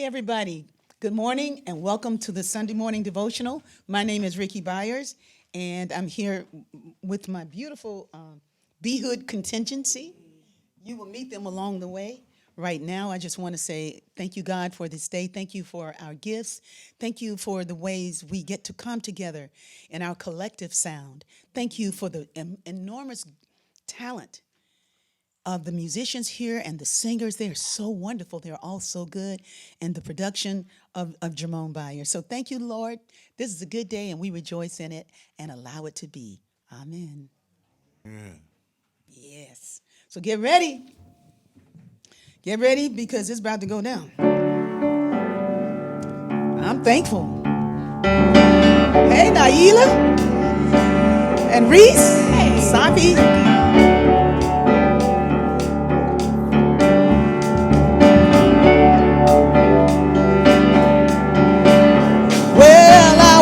Everybody. Good morning and welcome to the Sunday Morning Devotional. My name is Rickie Byars, and I'm here with my beautiful B-Hood contingency. You will meet them along the way. Right now, I just want to say thank you, God, for this day. Thank you for our gifts. Thank you for the ways we get to come together in our collective sound. Thank you for the enormous talent of the musicians here and the singers. They are so wonderful. They're all so good. And the production of Jermone Byers. So thank you, Lord. This is a good day and we rejoice in it and allow it to be. Amen. Yes. So get ready. Get ready because it's about to go down. I'm thankful. Hey, Naila and Reese, Sufi.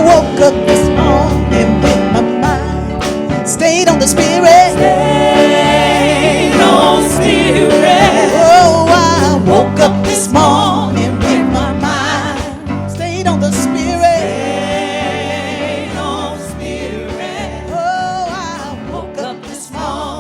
Woke up this morning with my mind stayed on the Spirit. Stayed on Spirit. Oh, I woke up this morning with my mind stayed on the Spirit. Stayed on Spirit. Oh, I woke up this morning.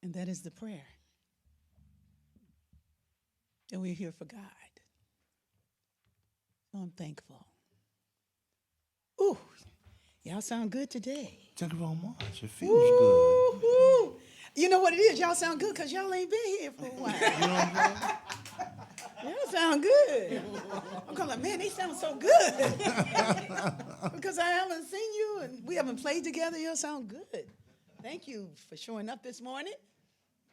And that is the prayer. And we're here for God. So I'm thankful. Ooh, y'all sound good today. Thank you very much. It feels good. Ooh. You know what it is? Y'all sound good because y'all ain't been here for a while. You know what I'm saying? Y'all sound good. I'm kind of like, man, they sound so good. Because I haven't seen you and we haven't played together. Y'all sound good. Thank you for showing up this morning.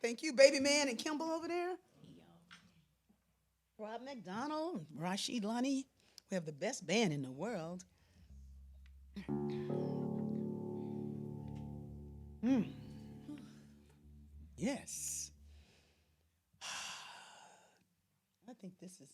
Thank you, Baby Man and Kimball over there. Rob McDonald, Rashid Lonnie. We have the best band in the world. Yes. I think this is.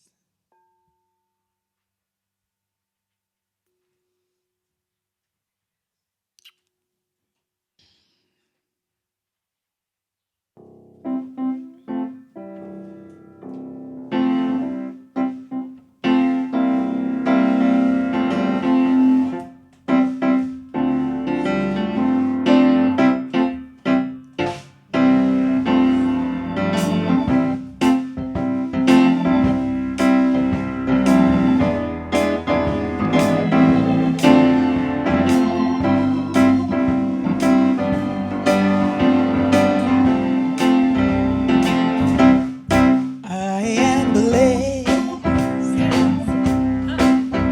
I am blessed.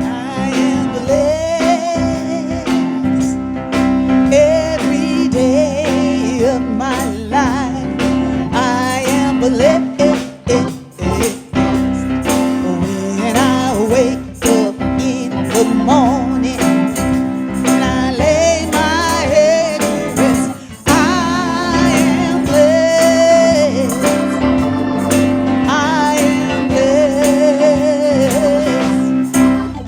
I am blessed every day of my life. I am blessed when I wake up in the morning and I lay my head to rest. I am blessed. I am blessed.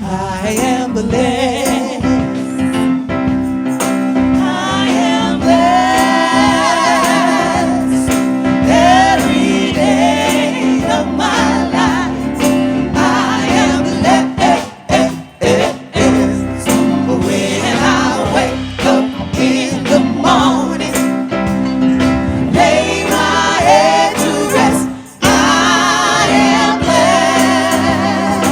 I am blessed. I am blessed every day of my life. I am blessed when I wake up in the morning, lay my head to rest. I am blessed.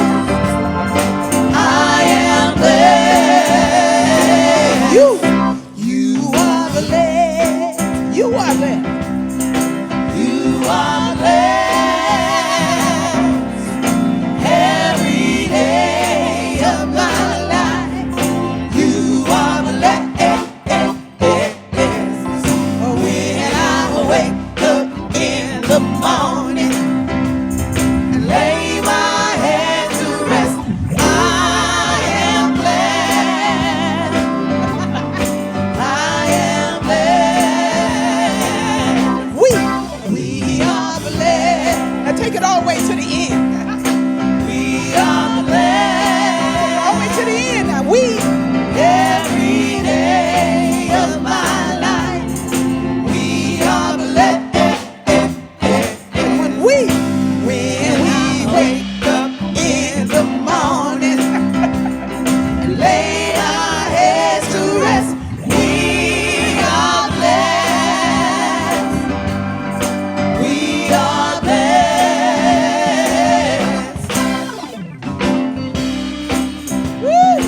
I am blessed. You are blessed. You are blessed. You are blessed every day of my life. You are blessed when I wake up in the morning and lay my head to rest. I am blessed. I am blessed. We are blessed. Now take it all the way to the end. We are blessed. All the way to the end. Now every day of my life, we are blessed. And when we wake up in the morning and lay our heads to rest, we are blessed. We are blessed. Woo!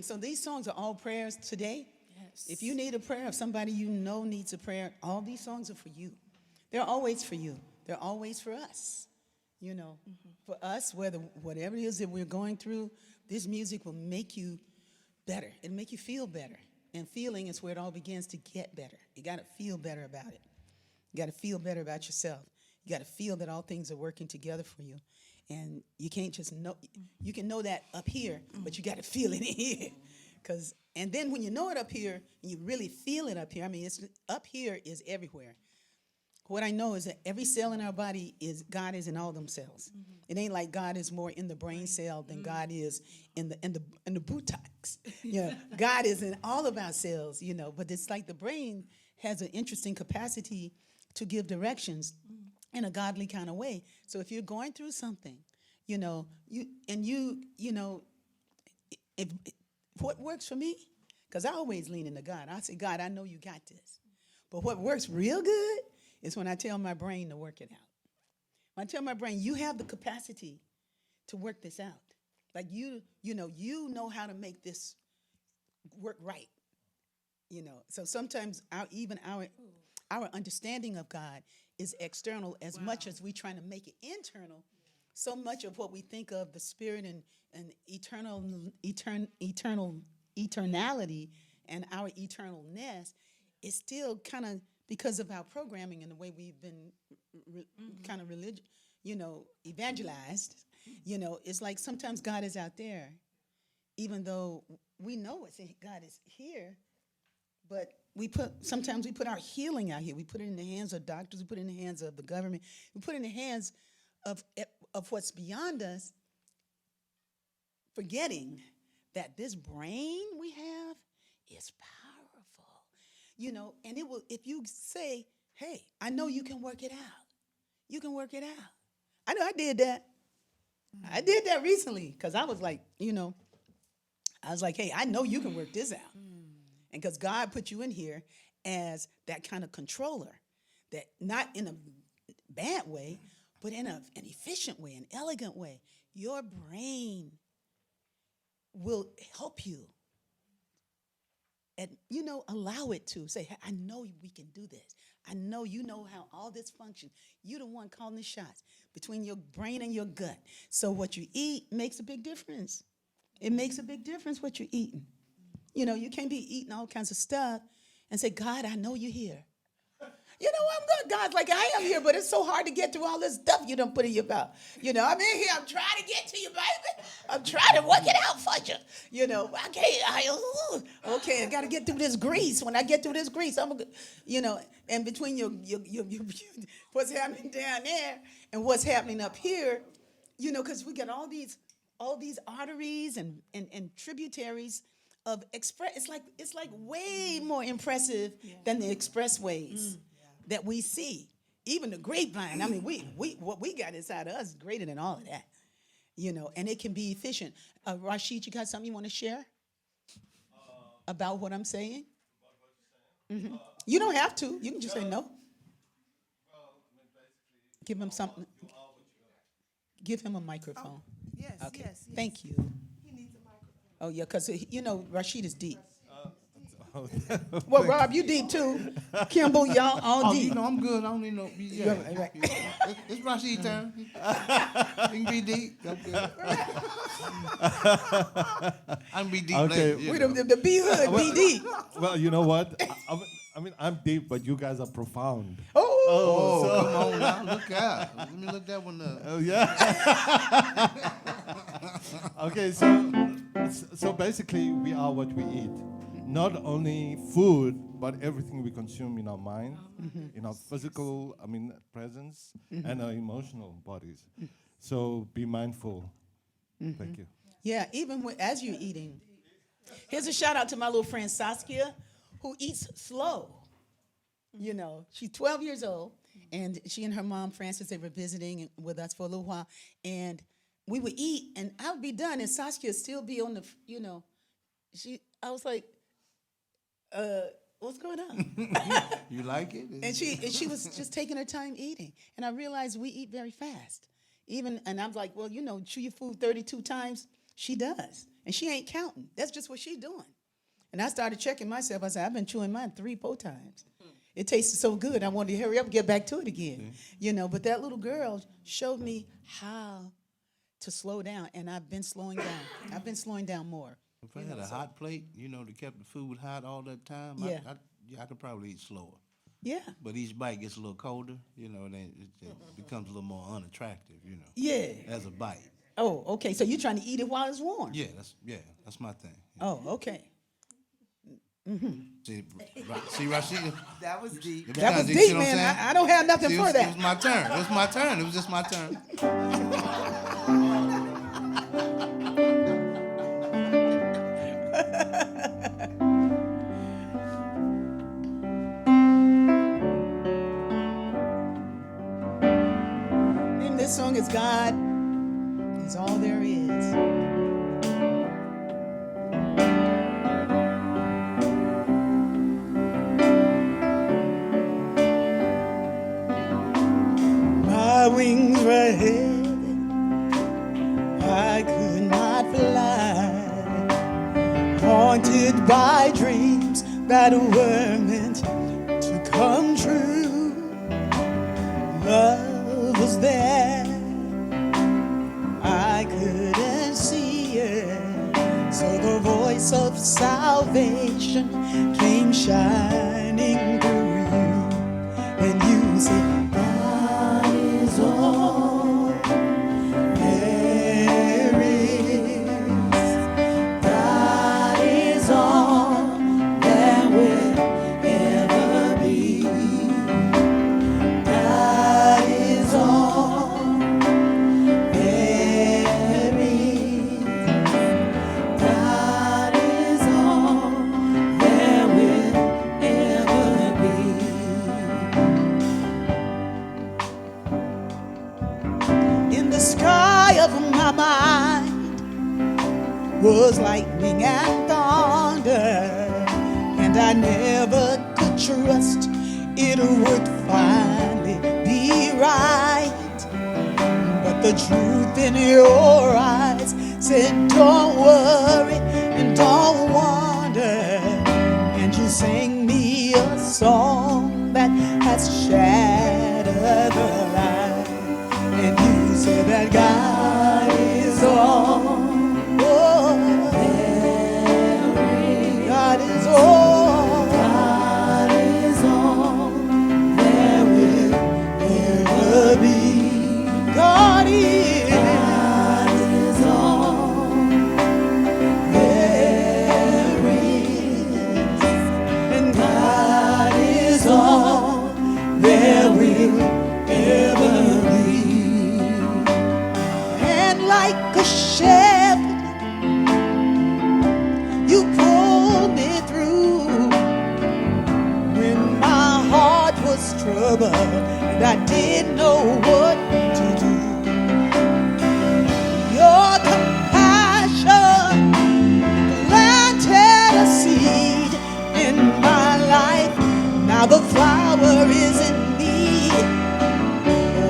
So these songs are all prayers today. Yes. If you need a prayer, if somebody you know needs a prayer, all these songs are for you. They're always for you. They're always for us. You know, for us, whatever it is that we're going through, this music will make you better. It'll make you feel better. And feeling is where it all begins to get better. You got to feel better about it. You got to feel better about yourself. You got to feel that all things are working together for you. And you can't just know, you can know that up here, but you got to feel it in here. And then when you know it up here, and you really feel it up here, I mean, it's up here is everywhere. What I know is that every cell in our body God is in all them cells. It ain't like God is more in the brain cell than God is in the buttocks. You know, God is in all of our cells, you know, but it's like the brain has an interesting capacity to give directions in a godly kind of way. So if you're going through something, you know, if what works for me, because I always lean into God. I say, God, I know you got this. But what works real good is when I tell my brain to work it out. When I tell my brain, you have the capacity to work this out. Like you know how to make this work right. You know, so sometimes our understanding of God is external as much as we trying to make it internal. So much of what we think of the spirit and eternality and our eternalness is still kind of because of our programming and the way we've been kind of evangelized. You know, it's like sometimes God is out there, even though we know God is here. But sometimes we put our healing out here. We put it in the hands of doctors. We put it in the hands of the government. We put it in the hands of what's beyond us, forgetting that this brain we have is powerful. You know, and it will, if you say, hey, I know you can work it out. You can work it out. I know I did that. I did that recently because I was like, hey, I know you can work this out. And because God put you in here as that kind of controller, that not in a bad way, but in an efficient way, an elegant way. Your brain will help you. And, allow it to say, hey, I know we can do this. I know you know how all this functions. You're the one calling the shots between your brain and your gut. So what you eat makes a big difference. It makes a big difference what you're eating. You can't be eating all kinds of stuff and say, God, I know you're here. I'm good. God's like, I am here, but it's so hard to get through all this stuff you done put in your mouth. I'm in here. I'm trying to get to you, baby. I'm trying to work it out for you. I got to get through this grease. When I get through this grease, and between your what's happening down there and what's happening up here, because we got all these arteries and tributaries of express. It's like way more impressive than the expressways that we see. Even the grapevine. I mean, what we got inside of us is greater than all of that. And it can be efficient. Rashid, you got something you want to share about what I'm saying? Mm-hmm. You don't have to. You can just say no. Give him something. Give him a microphone. Yes, Okay. yes. Thank you. He needs a microphone. Oh, yeah, because, Rashid is deep. Well, Rob, you deep, too. Kimball, y'all all deep. I'm good. I don't need no. Yeah. Right. It's Rashid's turn. He can be deep. I'm good. I can be deep Okay. later. We the B hood, be deep. Well, you know what? I'm deep, but you guys are profound. Oh, Come on now. Look out. Let me look that one up. Oh, yeah. Okay, so basically, we are what we eat. Not only food, but everything we consume in our mind, in our physical, presence, and our emotional bodies. So be mindful. Thank you. yeah, even as you're eating. Here's a shout out to my little friend Saskia, who eats slow. She's 12 years old, and she and her mom, Frances, they were visiting with us for a little while, and we would eat, and I would be done, and Saskia would still be on the, I was like, what's going on? You like it? And she was just taking her time eating. And I realized we eat very fast. And I'm like, well, chew your food 32 times. She does. and she ain't counting. That's just what she's doing. And I started checking myself. I said, I've been chewing mine 3-4 times. It tasted so good. I wanted to hurry up and get back to it again. You know, but that little girl showed me how to slow down, and I've been slowing down. I've been slowing down more. If I had a hot plate, to keep the food hot all that time, Yeah. I could probably eat slower. Yeah. But each bite gets a little colder, and then it becomes a little more unattractive, Yeah. as a bite. Oh, okay. So you're trying to eat it while it's warm? Yeah, that's my thing. Oh, okay. See, Rashida? That was deep. That was You see deep, what I'm man. saying? I don't have nothing See, for It that. was my turn. It was my turn. It was just my turn. And this song is God is all there is. My wings were heavy, I could not fly, haunted by dreams that were meant to come true. Love was there, I couldn't see it, so the voice of salvation came shining through you, and you said, God is all there is. God is all there will ever be. God is all there is. God is all there will ever be. In the sky of my mind was lightning and thunder, and I never could trust it would finally be right. But the truth in your eyes said, don't worry and don't wonder, and you sang me a song that has shattered the lie. And you said that God is all. Oh, God is all. God is all there will ever be. God is. God is all there is. And God is all there will ever be. And like a shepherd, you pulled me through when my heart was troubled and I didn't know what to do. Your compassion planted a seed in my life. Now the flower is in me.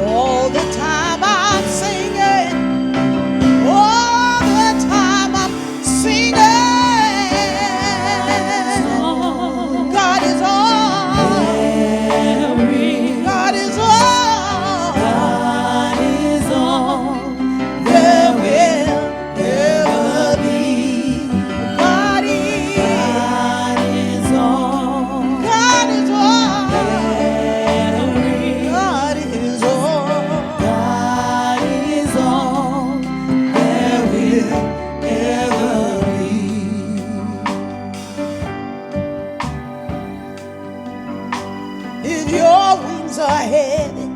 All the time I'm singing, all the time I'm singing. God is all. God is all. God is all there will ever be. God is all. God is all. God is all. God is all there will ever be. If your wings are heavy,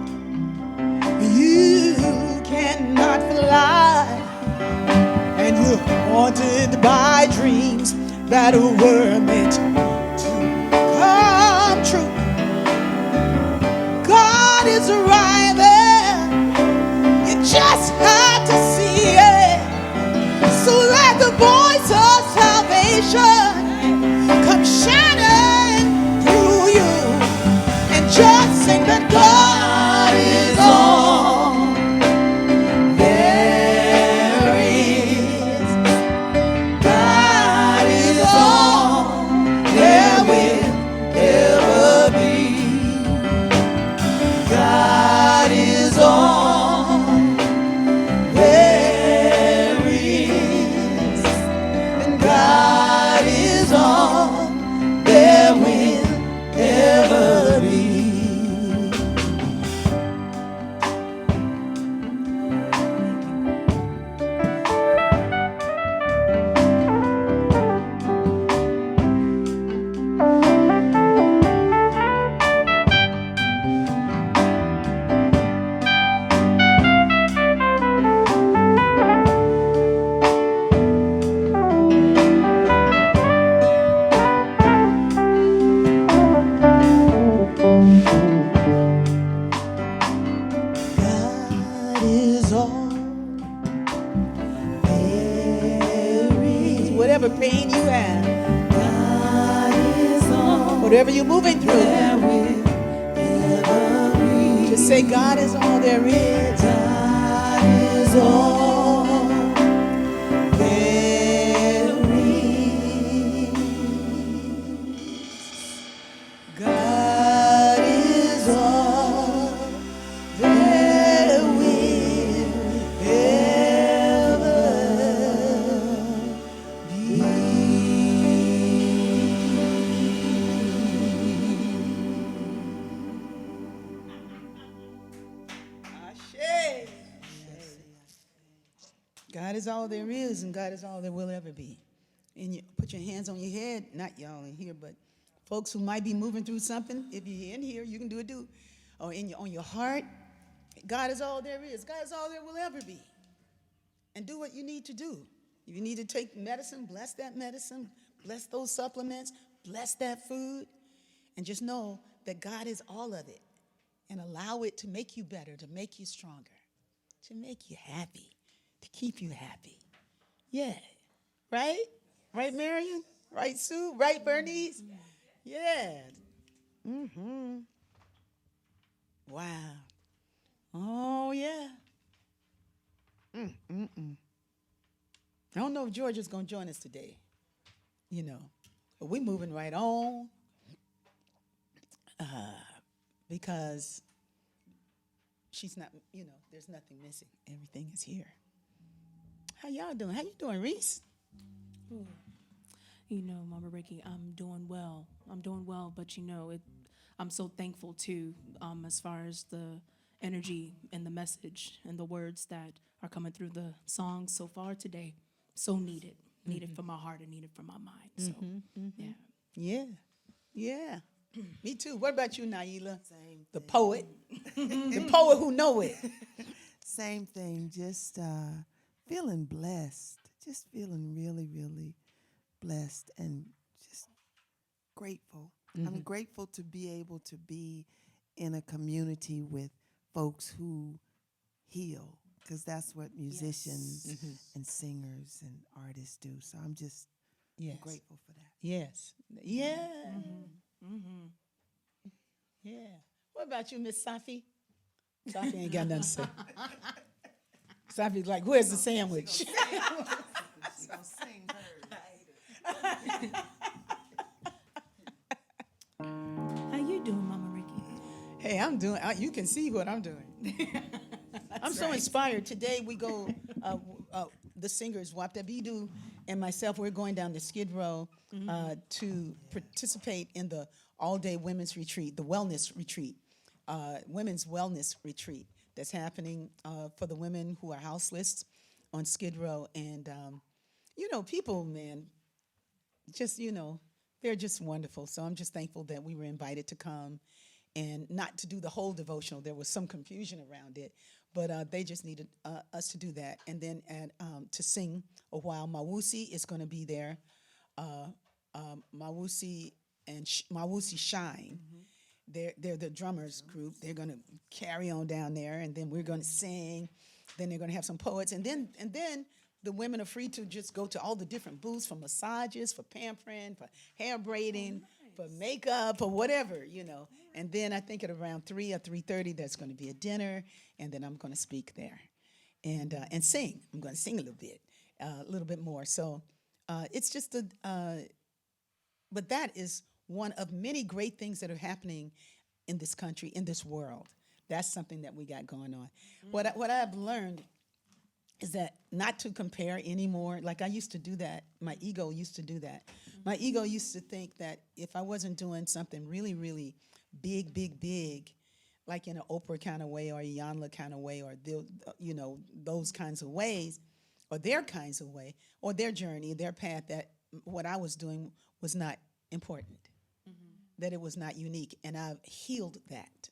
you cannot fly, and you're haunted by dreams that were meant to come true. God is right there. You just have to see it. So let the voice of salvation come shining through you, and just sing that God is all there is. pain you have, God is all whatever you're moving through, there will ever be. just say, God is all there is. God is all there is. God is all there will ever be. God is all there is, and God is all there will ever be. And you put your hands on your head, not y'all in here, but folks who might be moving through something. If you're in here, you can do it too. Or on your heart, God is all there is. God is all there will ever be. And do what you need to do. If you need to take medicine, bless that medicine, bless those supplements, bless that food, and just know that God is all of it. And allow it to make you better, to make you stronger, to make you happy, to keep you happy. Yeah. Right? Right, Marion? Right, Sue? Right, Bernice? Yeah. Mm-hmm. Wow. Oh, yeah. I don't know if Georgia's going to join us today, but we're moving right on because she's not, there's nothing missing. Everything is here. How y'all doing? How you doing, Reese? Mama Rickie, I'm doing well. But I'm so thankful too, as far as the energy and the message and the words that are coming through the songs so far today. So needed for my heart and needed for my mind. So, yeah. Yeah. Yeah. Me too. What about you, Naila? Same The thing. poet. The poet who know it. Same thing. Just feeling blessed. Just feeling really, really blessed and just grateful. I'm grateful to be able to be in a community with folks who heal, because that's what musicians and singers and artists do. So I'm just Yes. grateful for that. Yes. Yeah. Yeah. What about you, Miss Safi? Safi ain't got nothing to say. Safi's like, where's the sandwich? She's gonna sing hers. How you doing, Mama Rickie? Hey, you can see what I'm doing. I'm so inspired. Today we go, the singers, Wapta Bidu and myself, we're going down to Skid Row to participate in the all-day women's retreat, the wellness retreat, women's wellness retreat that's happening for the women who are houseless on Skid Row. And, people, man, just, they're just wonderful. So I'm just thankful that we were invited to come and not to do the whole devotional. There was some confusion around it, but they just needed us to do that. And then to sing a while. Mawusi is going to be there. Mawusi and Mawusi Shine. They're the drummers group. They're going to carry on down there, and then we're going to sing. Then they're going to have some poets, and then the women are free to just go to all the different booths for massages, for pampering, for hair braiding, for makeup, for whatever, And then I think at around 3 or 3:30, there's going to be a dinner, and then I'm going to speak there, and sing. I'm going to sing a little bit more. So it's just but that is one of many great things that are happening in this country, in this world. That's something that we got going on. What I've learned is that not to compare anymore. Like I used to do that. My ego used to do that. My ego used to think that if I wasn't doing something really, really big, like in an Oprah kind of way or a Yanla kind of way or those kinds of ways or their kinds of way or their journey, their path, that what I was doing was not important, that it was not unique. And I've healed that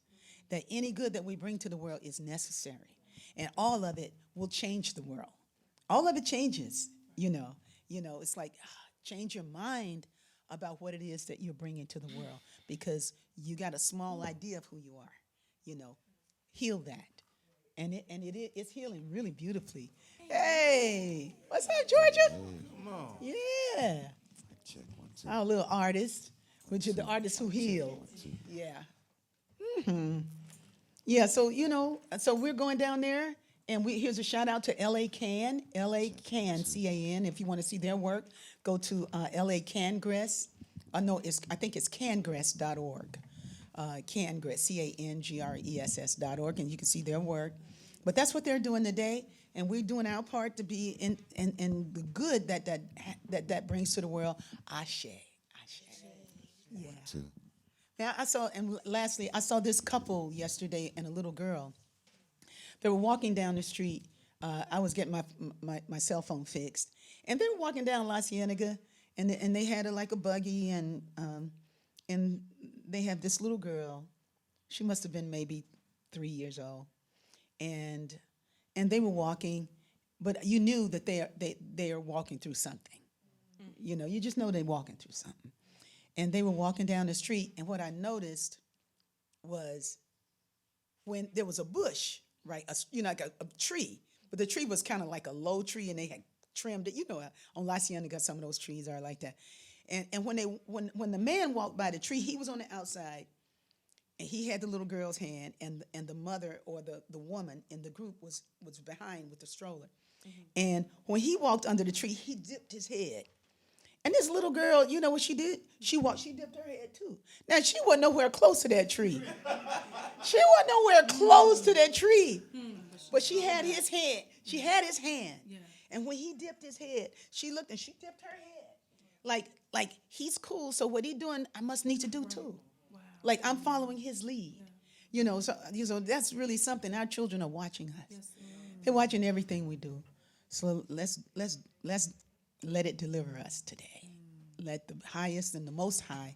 any good that we bring to the world is necessary. And all of it will change the world. All of it changes, It's like change your mind about what it is that you're bringing to the world, because you got a small idea of who you are, Heal that and it's healing really beautifully. Hey, what's up, Georgia? Come on. Yeah, Check 1, 2. our little artist, which is the artist who healed. Yeah. Yeah, so so we're going down there, and here's a shout out to LA Can, CAN. If you want to see their work, go to LA Cangress. No, I think it's cangress.org. Cangress, CANGRESS.org, and you can see their work. But that's what they're doing today, and we're doing our part to be in the good that brings to the world. Ashe. Yeah. 2. Now lastly, I saw this couple yesterday and a little girl. They were walking down the street. I was getting my cell phone fixed, and they were walking down La Cienega, and they had like a buggy, and they have this little girl. She must have been maybe 3 years old, and they were walking, but you knew that they are walking through something. You just know they're walking through something. And they were walking down the street, and what I noticed was when there was a bush, right, like a tree, but the tree was kind of like a low tree, and they had trimmed it. On La Cienega, some of those trees are like that. And when the man walked by the tree, he was on the outside, and he had the little girl's hand, and the mother or the woman in the group was behind with the stroller. Mm-hmm. And when he walked under the tree, he dipped his head. And this little girl, you know what she did? She dipped her head too. Now, she wasn't nowhere close to that tree. She wasn't nowhere close to that tree. But she had his hand. She had his hand. Yeah. And when he dipped his head, she looked and she dipped her head. Like he's cool, so what he doing, I must need to do too. Wow. Like I'm following his lead. Yeah. So that's really something. Our children are watching us. Yes. They're watching everything we do. So let's let it deliver us today. Let the highest and the most high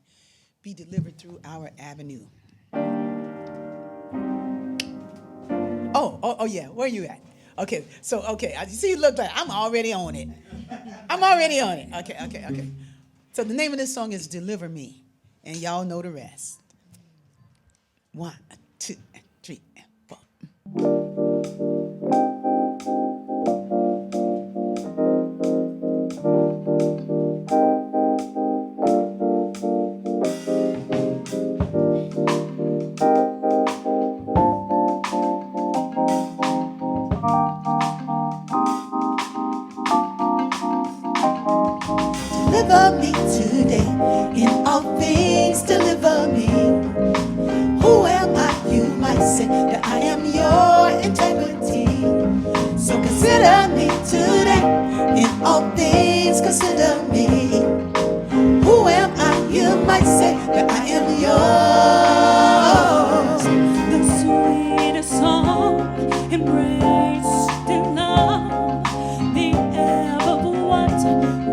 be delivered through our avenue. Oh yeah, where you at? Okay, I see. Look, like I'm already on it. Okay. So the name of this song is "Deliver Me," and y'all know the rest. 1, 2, 3, 4. Deliver me today, in all things deliver me. Who am I? You might say that I am your integrity. So consider me today, in all things consider me. Who am I? You might say that I am yours. The sweetest song embraced in love, the ever what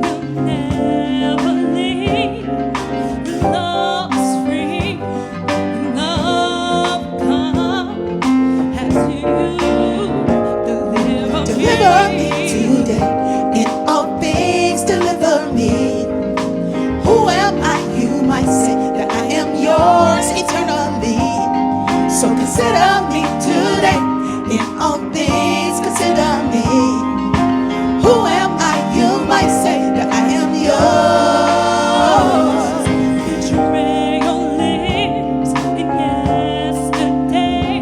will never leave. Love is free, love come as you deliver me today, in all things deliver me. Who am I? You might say that I am yours eternally. So consider me today, in all things consider me. Who am I? You might say that I am yours. Betrayal lives in yesterday.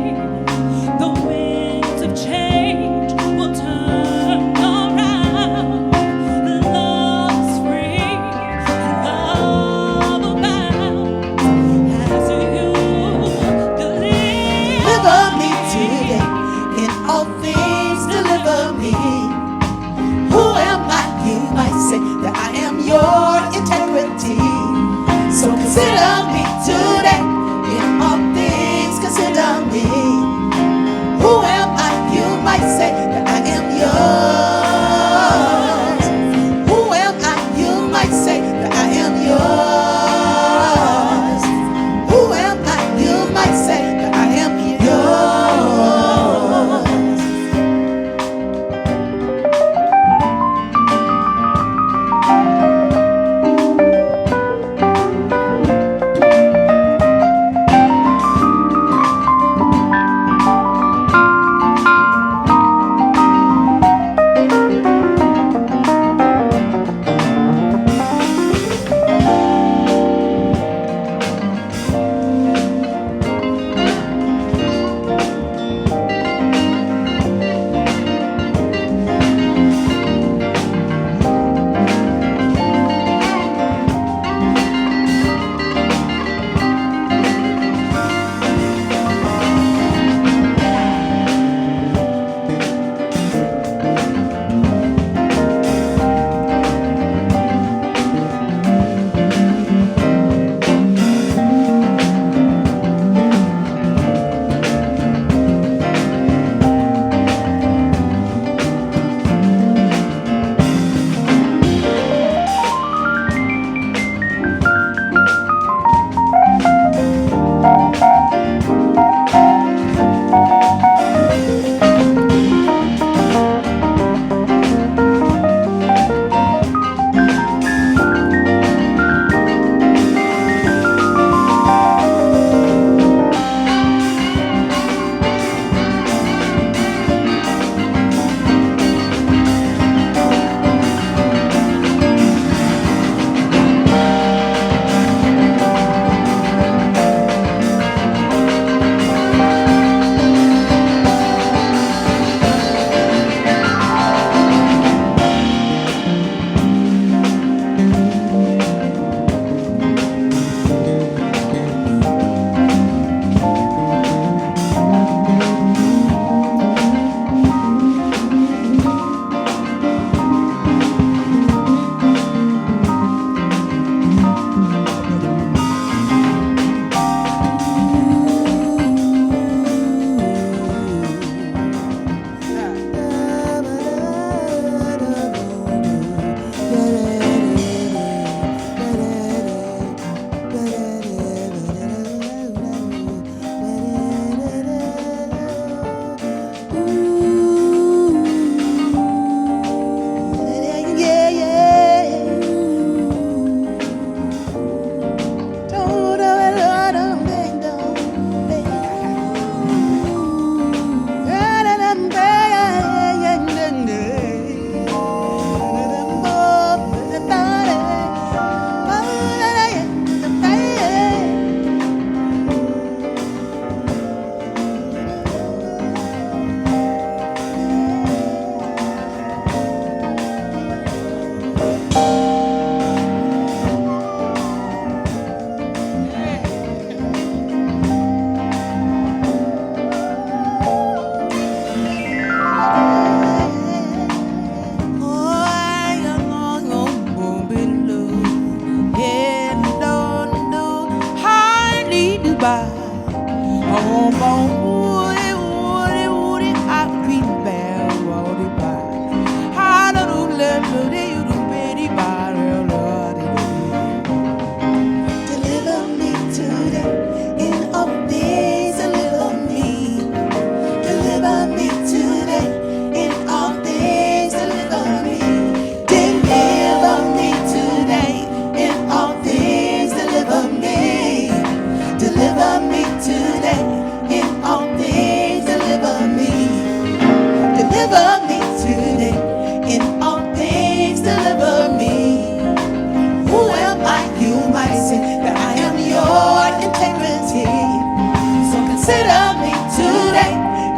The winds of change will turn around. Love is free, love abounds as you Deliver me today, in all things deliver me. Who am I? You might say that I am your integrity. So consider me today, in all things consider me. Who am I? You might say that I am yours. Who am I? You might say that I am yours. Who am I? You might say that I am yours.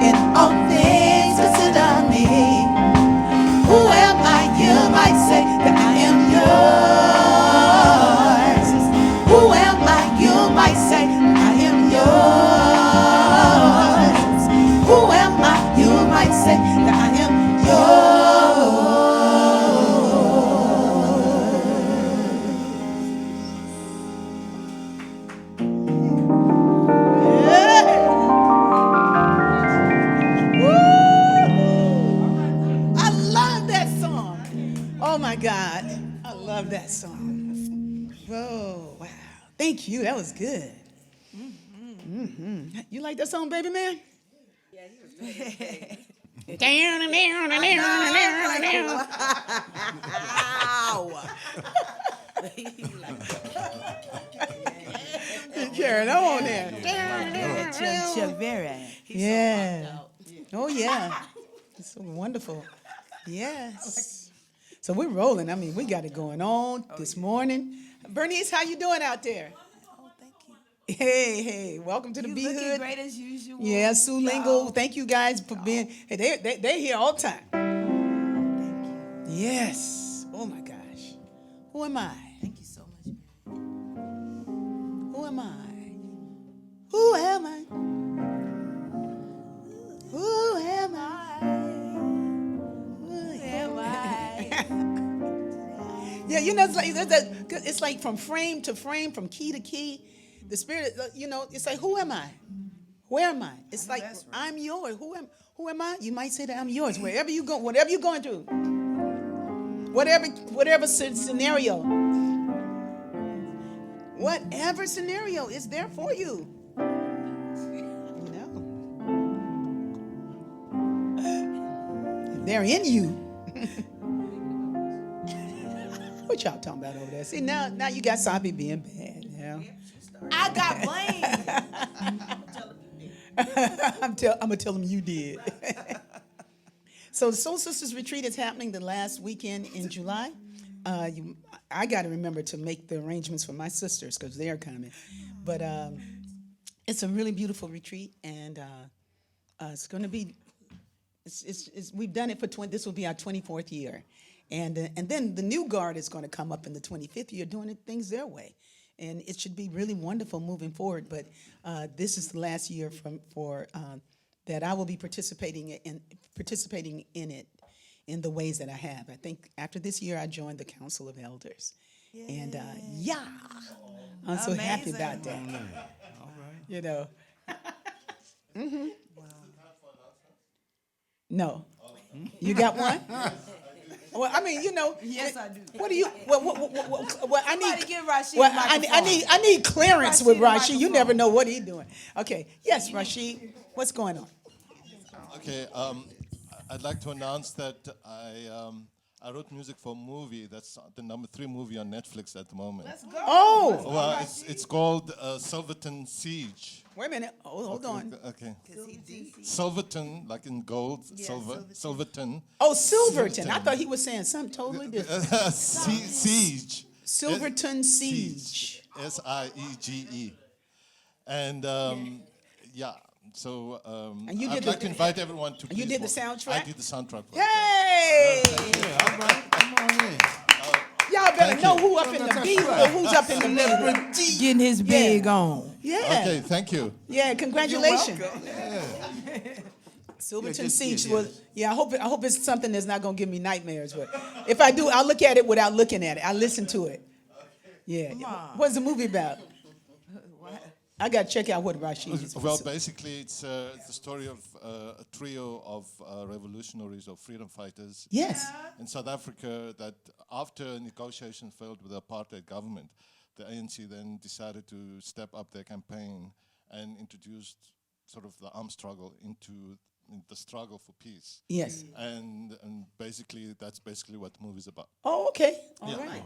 In all things consider me. Who am I? You might say that I am yours. Who am I? You might say I am yours. Who am I? You might say that I am I love that song. Oh my God. I love that song. Whoa, wow. Thank you. That was good. You like that song, baby man? Yeah, he was down and down and down and down and down. Carrying on there. Yeah. Oh yeah. It's so wonderful. Yes. So we're rolling. I mean, we got it going on this morning. Bernice, how you doing out there? Oh, thank you. Hey, welcome to the You B looking Hood. great as usual. Yeah, Sue Lingo. Thank you guys for being. Hey, they're here all the time. Thank you. Yes. Oh my gosh. Who am I? Thank you so much. Who am I? Who am I? Who am I? Who am I? Yeah, you know, it's like from frame to frame, from key to key. The spirit, you know, it's like, who am I? Where am I? It's like, I'm yours. Who am I? You might say that I'm yours. Wherever you go, whatever you're going through, whatever scenario, whatever scenario is there for you. You know, they're in you. What y'all talking about over there? See, now you got Sabi being bad. Yeah. I got blamed. I'm gonna tell them you did. So the Soul Sisters Retreat is happening the last weekend in July. I got to remember to make the arrangements for my sisters because they're coming. But it's a really beautiful retreat, and it's going to be. We've done it for this will be our 24th year, and then the new guard is going to come up in the 25th year doing things their way, and it should be really wonderful moving forward. But this is the last year for that I will be participating in it in the ways that I have. I think after this year I joined the Council of Elders, and I'm so happy about that. All right. You know. No. You got one? Well, I mean, you know. Yes, I do. What do you? Well, I need. Somebody give Rashid Well, a microphone. I need clearance with Rashid a Rashid. You microphone. never know what he's doing. Okay. Yes, Rashid. What's going on? Okay, I'd like to announce that I wrote music for a movie that's the number 3 movie on Netflix at the moment. Oh, Well, it's called Silverton Siege. wait a minute. Hold on. Okay. Silverton, like in gold, silver, Silverton. Oh, Silverton. I thought he was saying something totally different. Siege. Silverton Siege. Siege. And yeah, so And you I'd did like the- to invite everyone to. you please did the watch. soundtrack? I did the soundtrack. for it, Hey! Yeah, all right. Come on in. Y'all better Thank know you. who up in the B or who's up in the middle. Getting his big on. Yeah. Okay, thank you. Yeah, congratulations. Silverton just- Siege yeah, was. Yeah, I hope it's something that's not gonna give me nightmares. But if I do, I'll look at it without looking at it. I'll listen to it. Yeah. What's the movie about? I gotta check out what Rashid is. Well, basically, it's the story of a trio of revolutionaries or freedom fighters Yes. in South Africa that after negotiations failed with the apartheid government, the ANC then decided to step up their campaign and introduced sort of the armed struggle into the struggle for peace. Yes. And basically, that's basically what the movie's about. Oh, okay. All Yeah. right.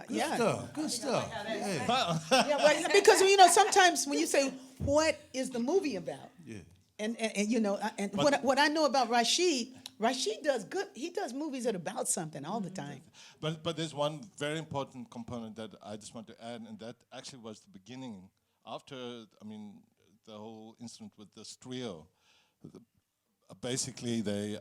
Yeah. Good stuff. Hey. Yeah, right. Because you know, sometimes when you say, "What is the movie about?" Yeah. And you know, and what I know about Rashid does good. He does movies that are about something all the time. But there's one very important component that I just want to add, and that actually was the beginning. After, the whole incident with this trio, basically they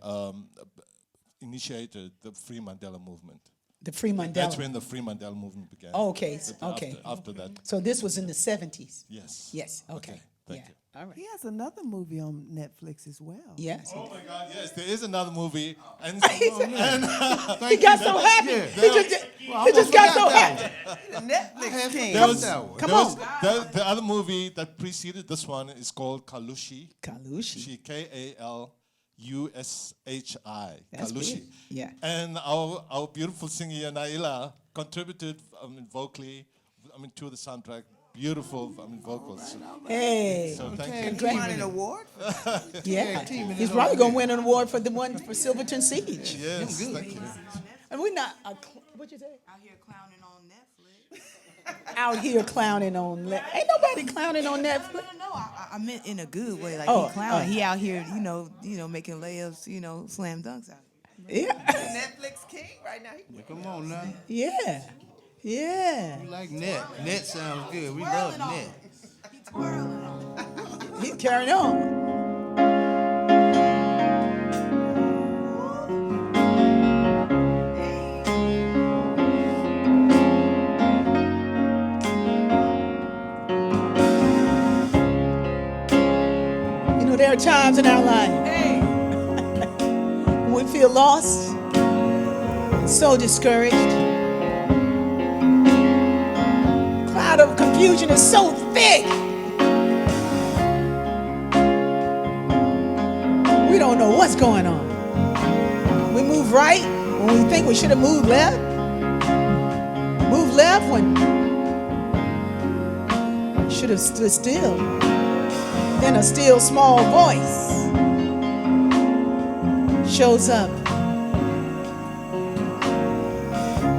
initiated the Free Mandela movement. The Free Mandela. That's when the Free Mandela movement began. Oh, okay, But okay. After that, So this was in the 70s. yes. Yes. Okay. Thank Yeah. you. All right. He has another movie on Netflix as well. Yes. Oh my God! Yes, there is another movie, and He got so happy. Yeah. He just got so happy. The Netflix king. there was, that one. Come there was on. the other movie that preceded this one is called Kalushi. Kalushi. Kalushi. That's Kalushi. big. Yeah. And our beautiful singer Naila contributed vocally, to the soundtrack. Beautiful, vocals. Hey. So thank He you. won an award. Yeah. teaming He's it probably up. going to win an award for the one for Silverton Siege. Yes, thank you. And we're not, what'd you say? Out here clowning on Netflix. Out here clowning on, ain't nobody clowning on Netflix. No, I meant in a good way. Like Oh, he clowning. oh. He out here, making layups, slam dunks out here. Yeah. Netflix king right now. Come on now. Yeah. Yeah. We like net. Net sounds good. We love net. He twirling on. He's carrying on. You know, there are times in our life when we feel lost, so discouraged. Cloud of confusion is so thick. We don't know what's going on. We move right when we think we should have moved left. Move left when we should have stood still. Then a still small voice shows up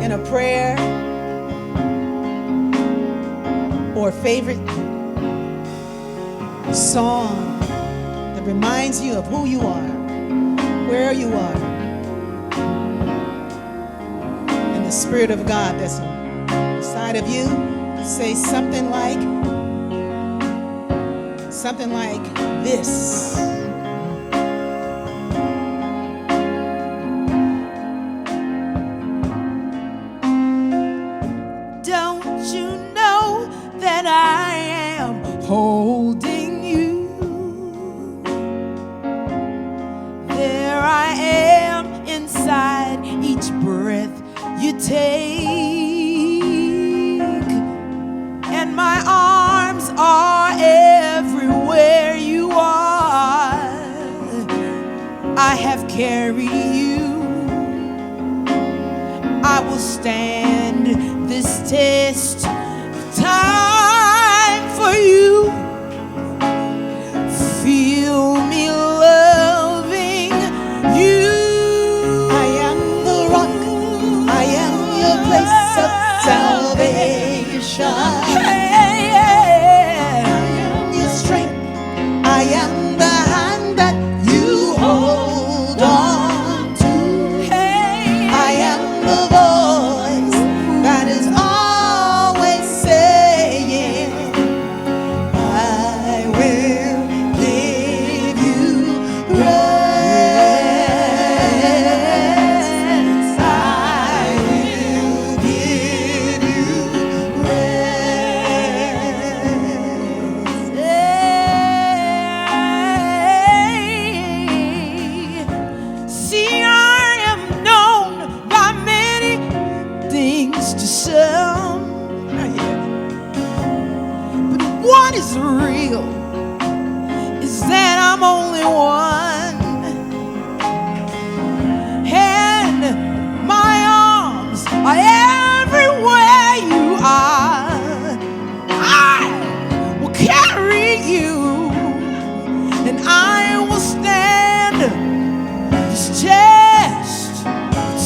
in a prayer or favorite song that reminds you of who you are, where you are, and the Spirit of God that's inside of you say something like this. Don't you know that I am holding you? There I am inside each breath you take, and my arms are everywhere you are. I have carried you. I will stand this test of time for you. Feel me loving you. I am the rock. I am your place of salvation. I am your strength. I am the hand that you hold on to. I am the voice that is always saying, I will give you rest. I will give you rest. See, I am known by many things to some, but what is real is that I'm only one, and my arms are everywhere you are. I will carry you, and I will stand this test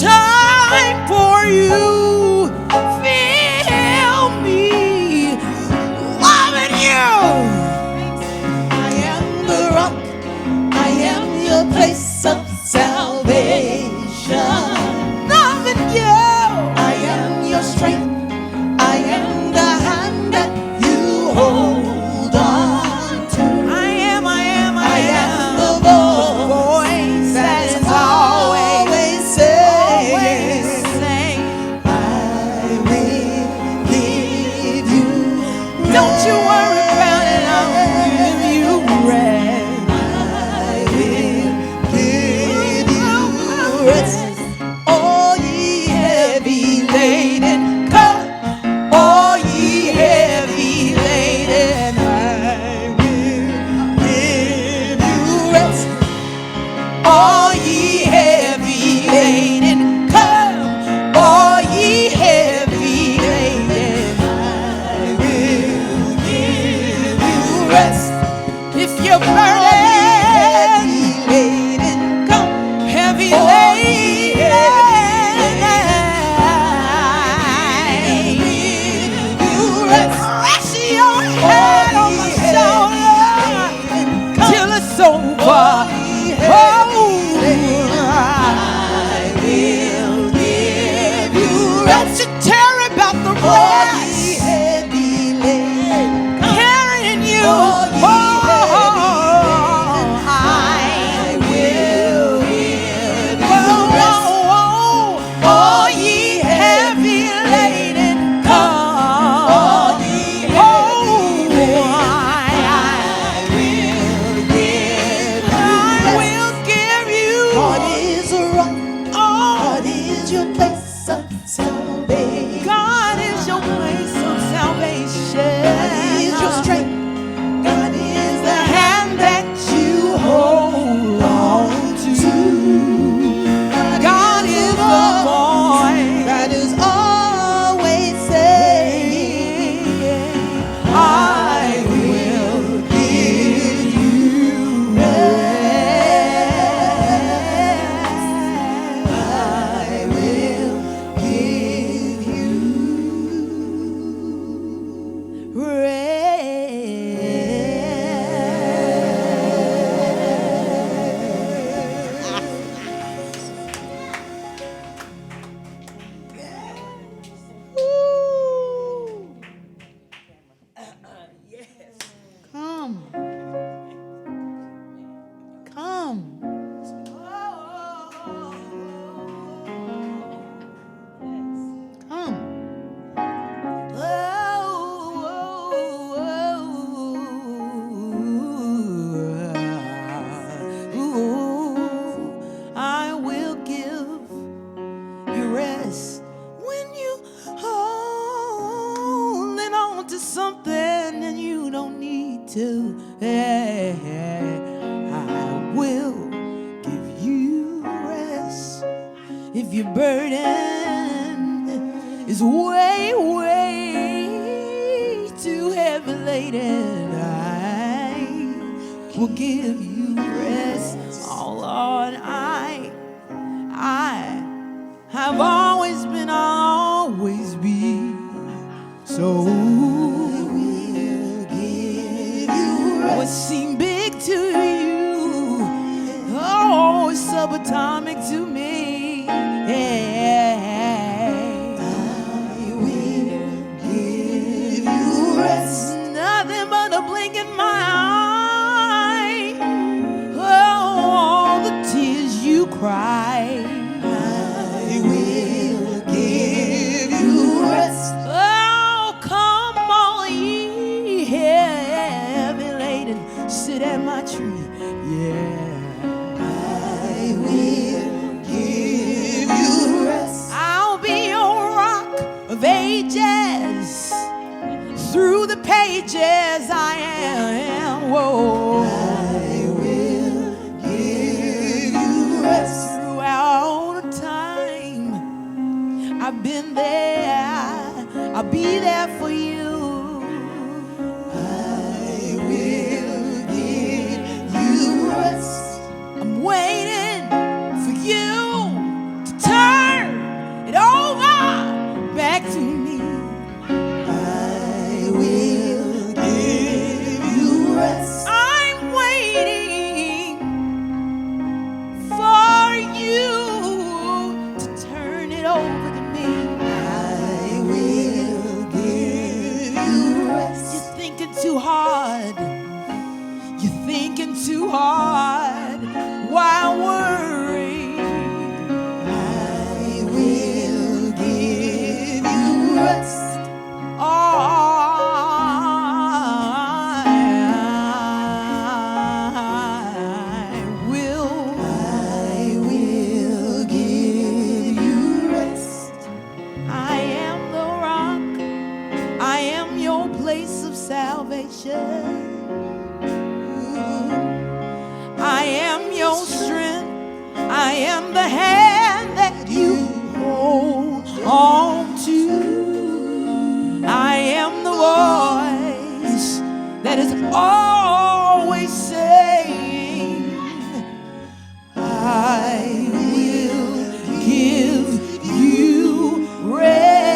time for you. Feel me loving you. I am the rock. I am your place of salvation. Loving you. I am your strength. I am the hand that you hold on to. I am I am the voice all ye heavy laden, come, all ye heavy laden. I will give you rest. If you're burdened, come, heavy laden, I will give you rest. Rest your head on my shoulder till it's over. Oh, I will give you rest. Don't you tarry about the rest. Carrying you. I will give you rest. All ye heavy laden, come. All ye heavy laden, I will give you. God is a rock. God is your place of salvation. God is your place of salvation. God is your strength. God is The hand that you hold on to. God is the voice that is always saying, I will give you rest. I will give you Come. Come. Come. I will give you rest when you holding on to something and you don't need to. I will give you rest if your burden is way, way too heavy laden. I will give you rest. Oh Lord, I have always been, I'll always be. So what seemed big to you, oh, it's subatomic to me. Yeah. I will give you rest. Nothing but a blink in my eye. Oh, all the tears you cry. I will give you rest. Oh, come all ye heavy laden, sit at my tree. Yeah. I will give you rest. I'll be your rock of ages. Through the pages I am. Whoa. I will give you rest. Throughout the time I've been there, I'll be there for you. I will give you rest. I'm waiting am the hand that you hold on to. I am the voice that is always saying, I will give you rest.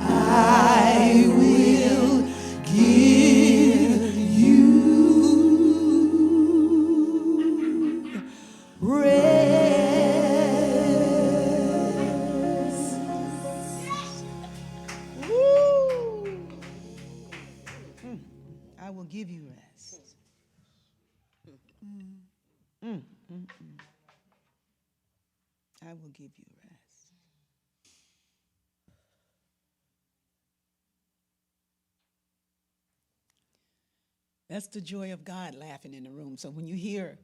I will give you rest. Woo! I will give you rest. I will give you rest. That's the joy of God laughing in the room. So when you hear,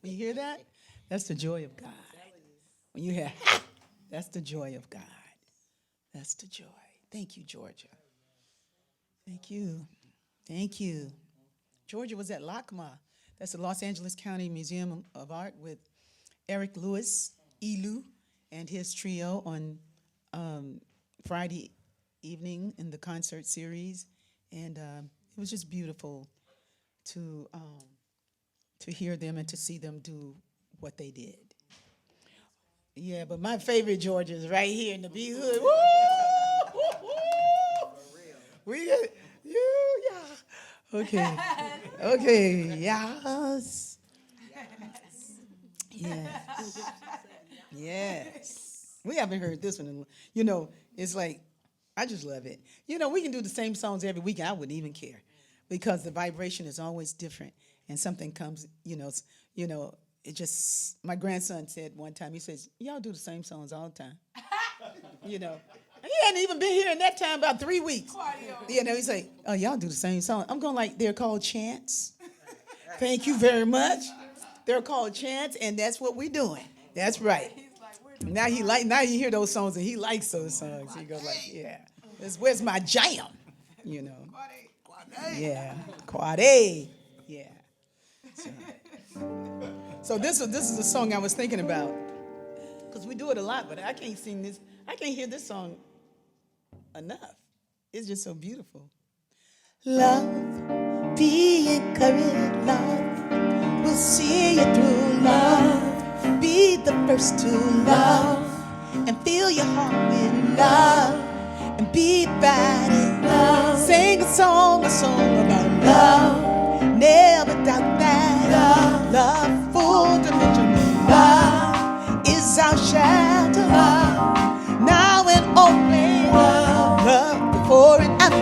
you hear that? That's the joy of God. When you hear, that's the joy of God. That's the joy. Thank you, Georgia. Thank you. Thank you. Georgia was at LACMA. That's the Los Angeles County Museum of Art with Eric Lewis, Elu, and his trio on Friday evening in the concert series. And it was just beautiful to hear them and to see them do what they did. Yeah, but my favorite Georgia is right here in the B Hood. Woo! We got you, yeah. Okay. Okay. Yes. Yes. Yes. We haven't heard this one. You know, it's like, I just love it. You know, we can do the same songs every week, and I wouldn't even care because the vibration is always different, and something comes. It just. My grandson said one time, he says, "Y'all do the same songs all the time." You know, he hadn't even been here in that time about 3 weeks. You know, he's like, "Oh, y'all do the same song." I'm going like, they're called chants. Thank you very much. They're called chants, and that's what we're doing. That's right. Now you hear those songs and he likes those songs. He goes like, yeah, where's my jam? You know. Yeah. Quade. Yeah. So this is a song I was thinking about. Because we do it a lot, but I can't sing this. I can't hear this song enough. It's just so beautiful. Love, be encouraged, love, will see you through. Love, be the first to love, and fill your heart with love, and be about it. Love, sing a song about love, never doubt that. Love, full dimension. Love is our shelter. Love, now and always. Love, before and after.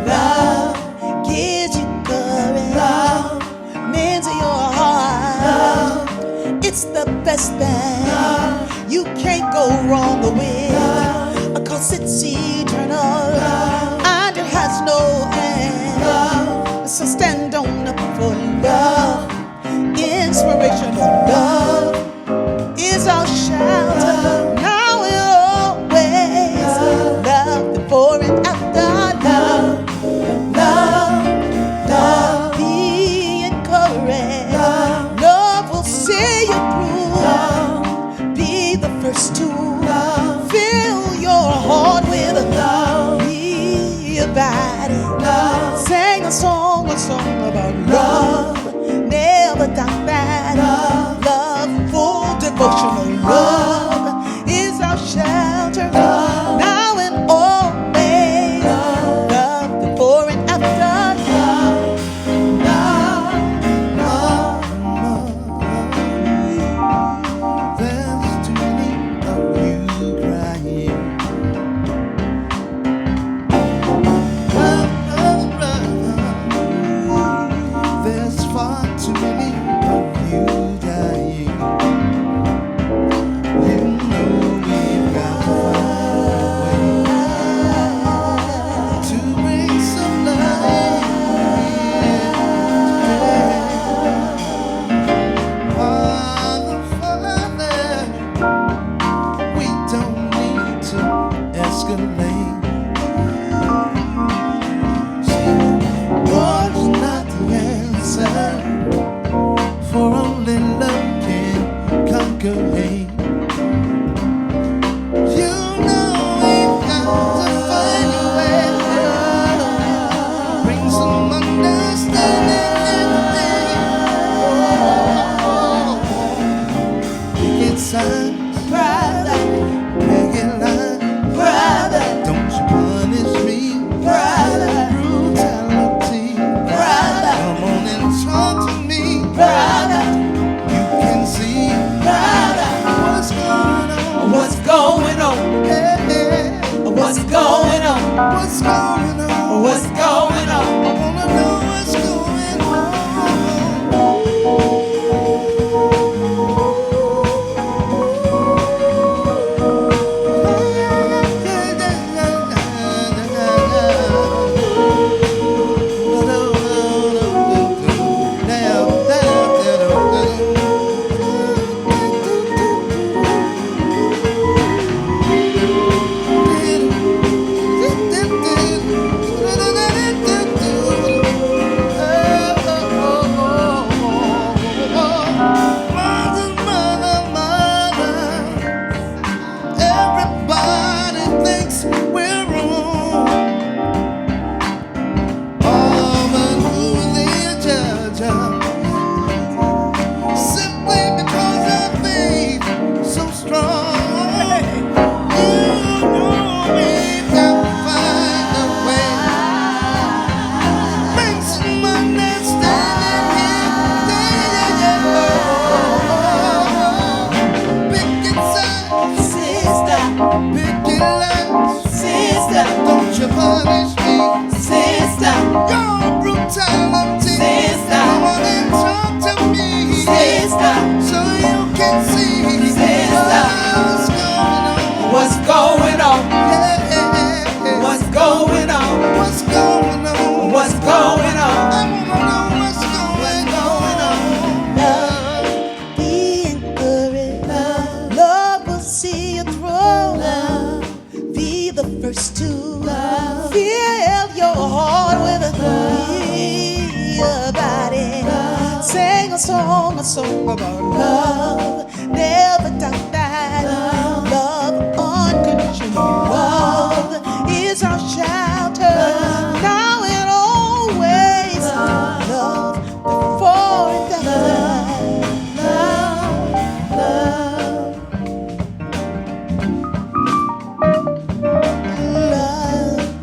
Love gives you courage. Love mends your heart. Love, it's the best thing. Love, you can't go wrong with. Love, 'cause it's eternal. Love, and it has no end. Love, so stand on up for love. Inspirational love is our shelter. Now and always. Love before and after. Love, be encouraged. Love will see you through. Be the first to fill your heart with love. Be about it. Sing a song about love. Never doubt that. Love, full devotional love is our shelter. Now and always. Love before and after. There's too many of you crying. There's far too many of you dying. what's going on. I wanna know what's going on. Everybody thinks we're wrong. Oh, but who will they judge us? Simply because our faith so strong. You know we've got to find a way. Make some understanding here. Pick it side, Sister, pick it left. sister, Don't you punish me. sister, Your brutality. Sister. Come on and talk to me. sister. So you can see Sister. what's going on. What's going on? Yeah. What's going on? What's going on? What's going on? I wanna know what's going on. Love, be encouraged. Love will see you through. Be the first to fill your heart with a feel about it. Sing a song about love. Never doubt that. Love, unconditional love is our shelter. Now and always. Love before it dies. Love.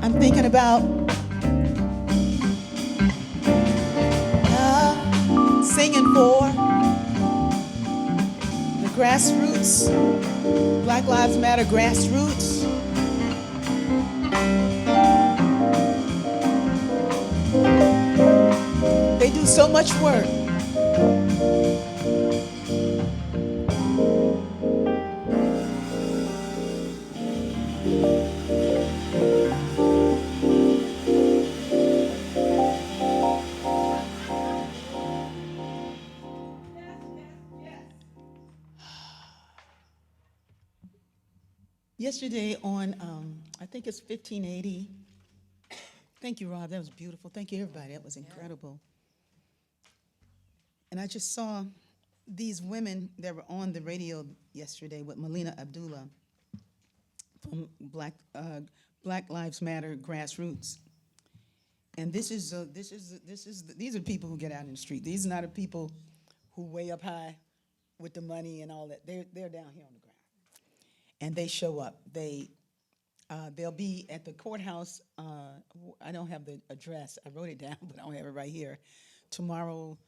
I'm thinking about singing for the grassroots, Black Lives Matter grassroots. They do so much work. Yesterday on, I think it's 1580. Thank you, Rob. That was beautiful. Thank you, everybody. That was incredible. And I just saw these women that were on the radio yesterday with Melina Abdullah from Black Lives Matter grassroots. And these are people who get out in the street. These are not the people who way up high with the money and all that. They're down here on the ground. And they show up. They'll be at the courthouse. I don't have the address. I wrote it down, but I don't have it right here. Tomorrow,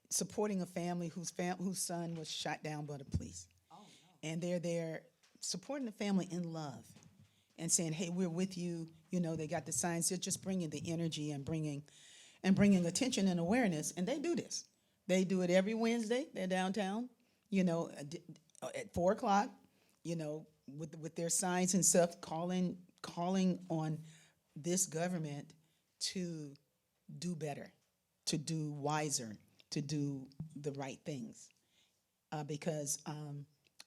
supporting a family whose son was shot down by the police. Oh, no. And they're there supporting the family in love and saying, "Hey, we're with you." You know, they got the signs. They're just bringing the energy and bringing attention and awareness. And they do this. They do it every Wednesday. They're downtown. You know, at 4:00. You know, with their signs and stuff, calling on this government to do better, to do wiser, to do the right things. Because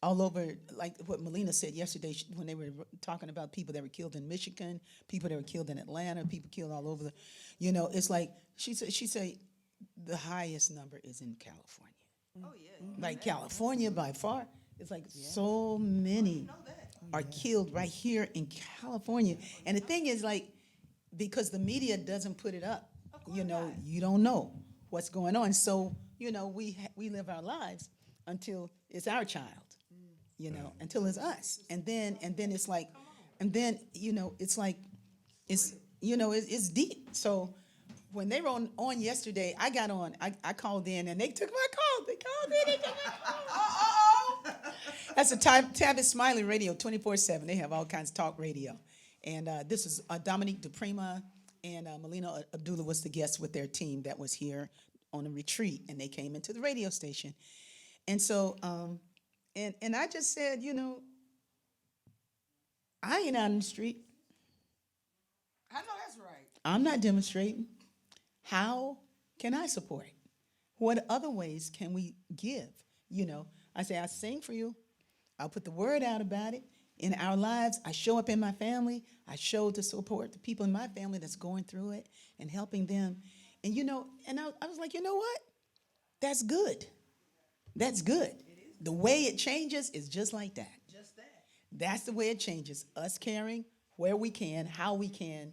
all over, like what Melina said yesterday when they were talking about people that were killed in Michigan, people that were killed in Atlanta, people killed all over it's like she said the highest number is in California. Oh yeah. Like California by far. It's like so many are killed right here in California. And the thing is, like, because the media doesn't put it up, you know, you don't know what's going on. So, you know, we live our lives until it's our child, you know, until it's us. And then it's like, and then, you know, it's like, it's, you know, it's deep. So when they were on yesterday, I got on, I called in and they took my call. They called in, they took my call. That's a Tabitha Smiley Radio 24/7. They have all kinds of talk radio. And this is Dominique DePrima and Melina Abdullah was the guest with their team that was here on a retreat, and they came into the radio station. And so, and I just said, you know, I ain't out in the street. I know that's right. I'm not demonstrating. How can I support? What other ways can we give? You know, I say, I sing for you. I'll put the word out about it. In our lives, I show up in my family. I show to support the people in my family that's going through it and helping them. And, you know, and I was like, you know what? That's good. That's good. The way it changes is just like that. Just that. That's the way it changes. Us caring where we can, how we can,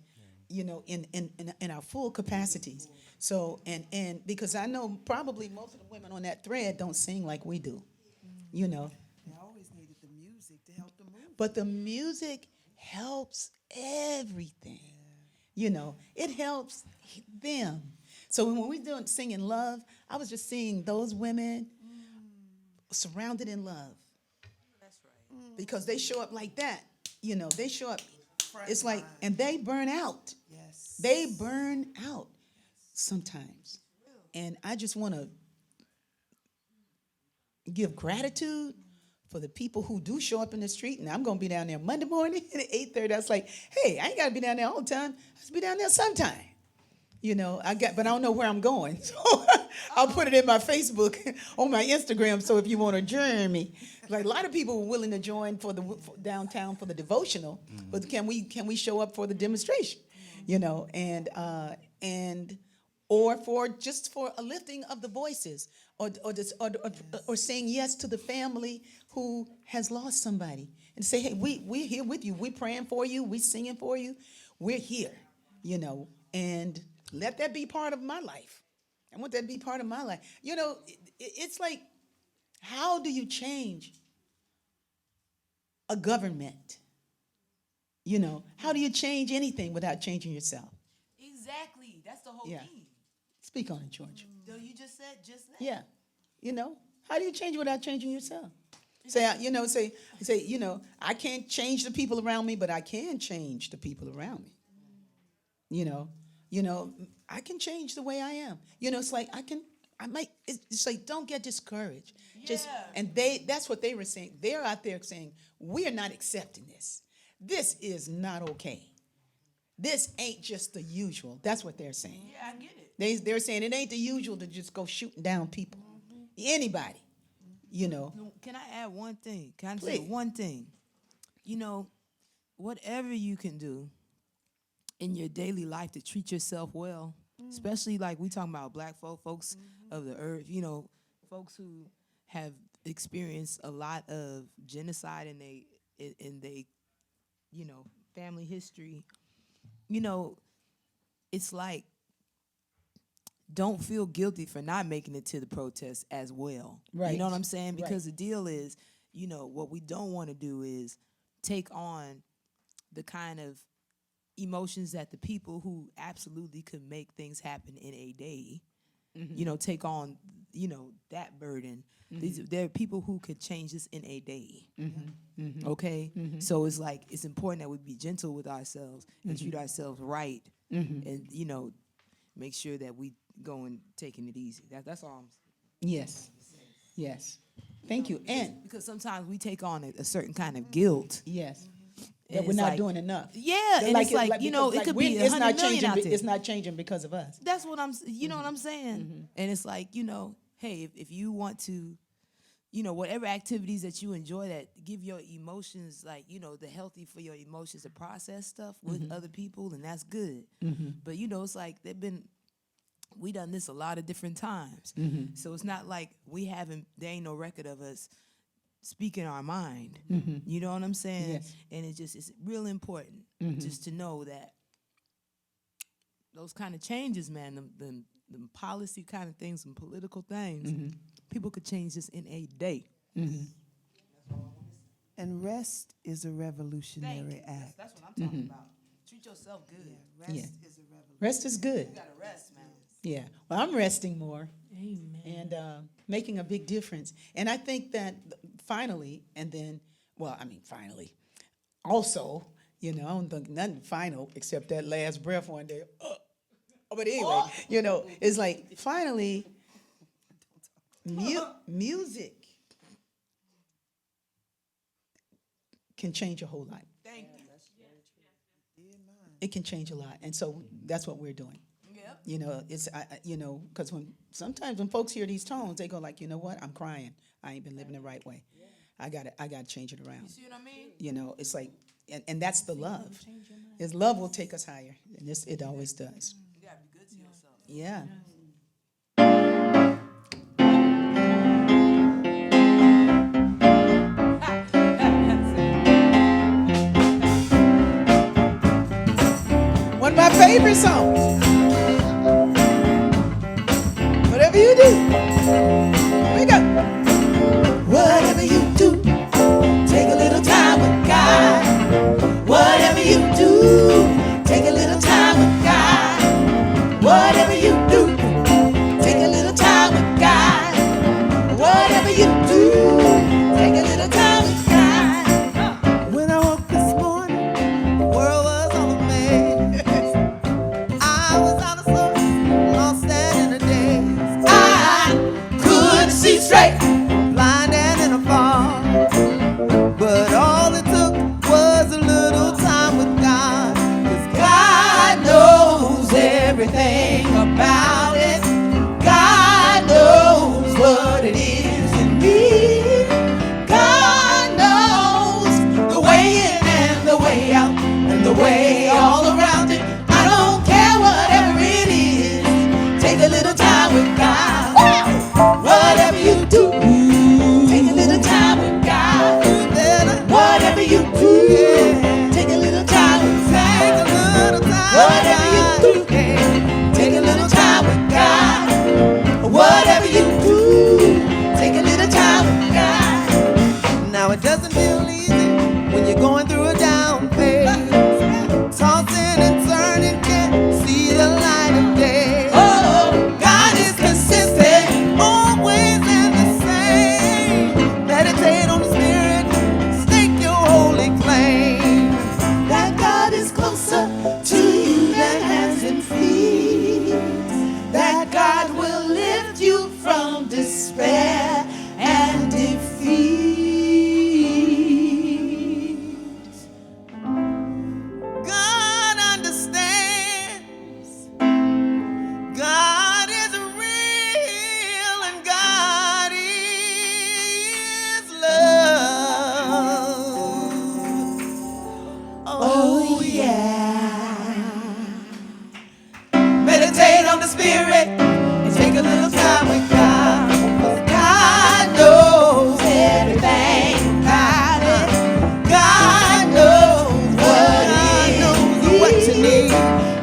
you know, in our full capacities. So, and because I know probably most of the women on that thread don't sing like we do, you know. They always needed the music to help them move. But the music helps everything. You know, it helps them. So when we're doing singing love, I was just seeing those women surrounded in love. That's right. Because they show up like that. You know, they show up. It's like, and they burn out. Yes. They burn out sometimes. And I just want to give gratitude for the people who do show up in the street. And I'm going to be down there Monday morning at 8:30. I was like, hey, I ain't got to be down there all the time. I just be down there sometime. You know, but I don't know where I'm going. So I'll put it in my Facebook, on my Instagram. So if you want to join me, like a lot of people were willing to join for downtown for the devotional, but can we show up for the demonstration? You know, or for a lifting of the voices, or saying yes to the family who has lost somebody, and say, hey, we're here with you. We're praying for you. We're singing for you. We're here. You know, and let that be part of my life. I want that to be part of my life. You know, it's like, how do you change a government? You know, how do you change anything without changing yourself? Exactly. That's the whole Yeah. thing. Speak on it, George. So you just said just that. Yeah. You know, how do you change without changing yourself? Say, you know, I can't change the people around me, but I can change the people around me. You know, I can change the way I am. You know, it's like it's like, don't get discouraged. That's what they were saying. They're out there saying, we're not accepting this. This is not okay. This ain't just the usual. That's what they're saying. Yeah, I get it. They're saying it ain't the usual to just go shooting down people. Anybody, you know. Can I add one thing? Can I Please. say one thing? You know, whatever you can do in your daily life to treat yourself well, especially like we talking about black folks of the earth, you know, folks who have experienced a lot of genocide in they you know, family history. You know, it's like, don't feel guilty for not making it to the protest as well. Right. You know what I'm saying? Right. Because the deal is, you know, what we don't want to do is take on the kind of emotions that the people who absolutely could make things happen in a day, you know, take on, you know, that burden. There are people who could change this in a day. Okay? So it's like, it's important that we be gentle with ourselves and treat ourselves right, and, you know, make sure that we go and taking it easy. That's all I'm saying. Yes. Thank you. And Because sometimes we take on a certain kind of guilt. yes, And that we're it's not like- doing enough. Yeah, and it's like, you know, it could be it's 100 not million changing. out there. It's not changing because of us. That's what you know what I'm saying? And it's like, you know, hey, if you want to, you know, whatever activities that you enjoy that give your emotions, like, you know, the healthy for your emotions to process stuff with other people, and that's good. But, you know, it's like we done this a lot of different times. So it's not like there ain't no record of us speaking our mind. You know what I'm saying? Yes. And it's real important just to know that those kind of changes, man, them policy kind of things, some political things, people could change this in a day. And rest is a revolutionary act. That's what I'm talking about. Treat yourself good. Rest Yeah. is a revolution. Rest is good. You gotta rest, man. Yeah. Well, I'm resting more. Amen. And making a big difference. And I think that finally, also, You know, I don't think nothing final except that last breath one day. But anyway, you know, it's like finally, music can change your whole life. Thank you. It can change a lot, and so that's what we're doing. Yep. You know, it's you know, because sometimes when folks hear these tones, they go like, you know what, I'm crying. I ain't been living the right way. I gotta change it around. You see what I mean? You know, it's like, and that's the love. Is love will take us higher, and it always does. You gotta be good to yourself. Yeah. One of my favorite songs. Whatever you do, here we go. Whatever you do, take a little time with God. Whatever you do, take a little time with God. Whatever you do, take a little time with God. Whatever you do, take a little time with God. When I woke this morning, the world was on a maze. I was out of sorts, lost and in a daze. I couldn't see straight. Blind and in a fog. But all it took was a little time with God. 'Cause God knows everything about it. God knows what it is in me. God knows the way in and the way out and the way all around it. I don't care whatever it is. Take a little time with God. Whatever you do, take a little time with God. Whatever you do, take a little time with God. Whatever you do, take a little time with God. Whatever you do, take a little time with God. Now it doesn't feel easy when you're going through a down phase. Tossing and turning, can't see the light of day. Oh, God is consistent. Always in the same. Meditate on the Spirit, stake your holy claim. That God is closer to you than hands and feet. That God will lift you from despair and defeat. God understands. God is real and God is love. Oh yeah. Meditate on the Spirit and take a little time with God. 'Cause God knows everything about it. God knows what you need.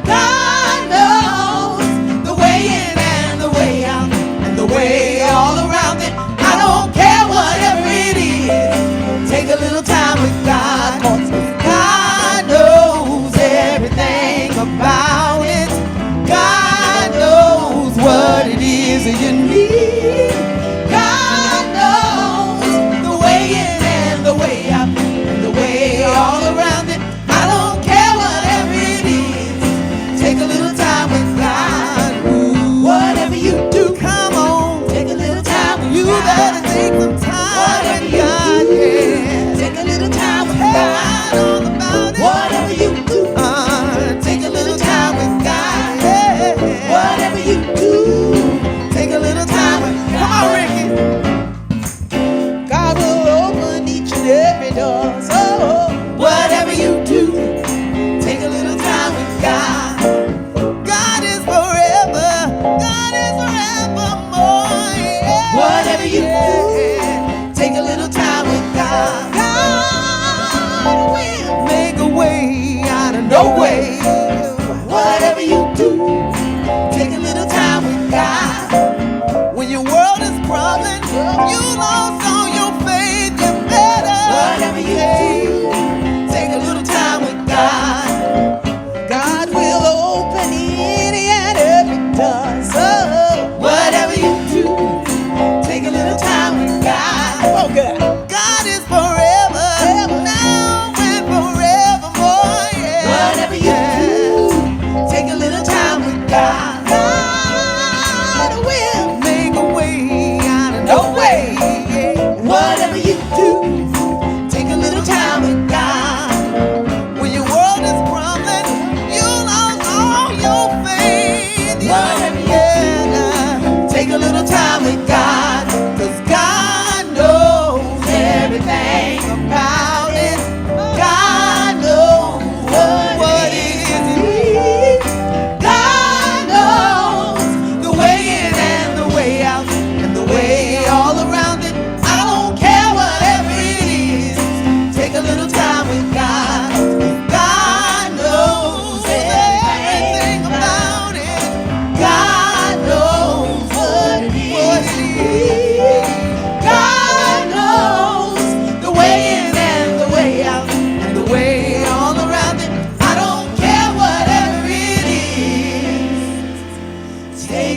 God knows the way in and the way out and the way all around it. I don't care whatever it is. Take a little time with God. 'Cause God knows everything about it. God knows what it is that you need. God knows the way in and the way out and the way all around it. I don't care whatever it is. Take a little time with God. Whatever you do, Come on, take a little time with you God. better take some time Whatever with you God. do, Yeah. take a little time with God God. all about it. Whatever you do, take a little time with God. Whatever you do, take a little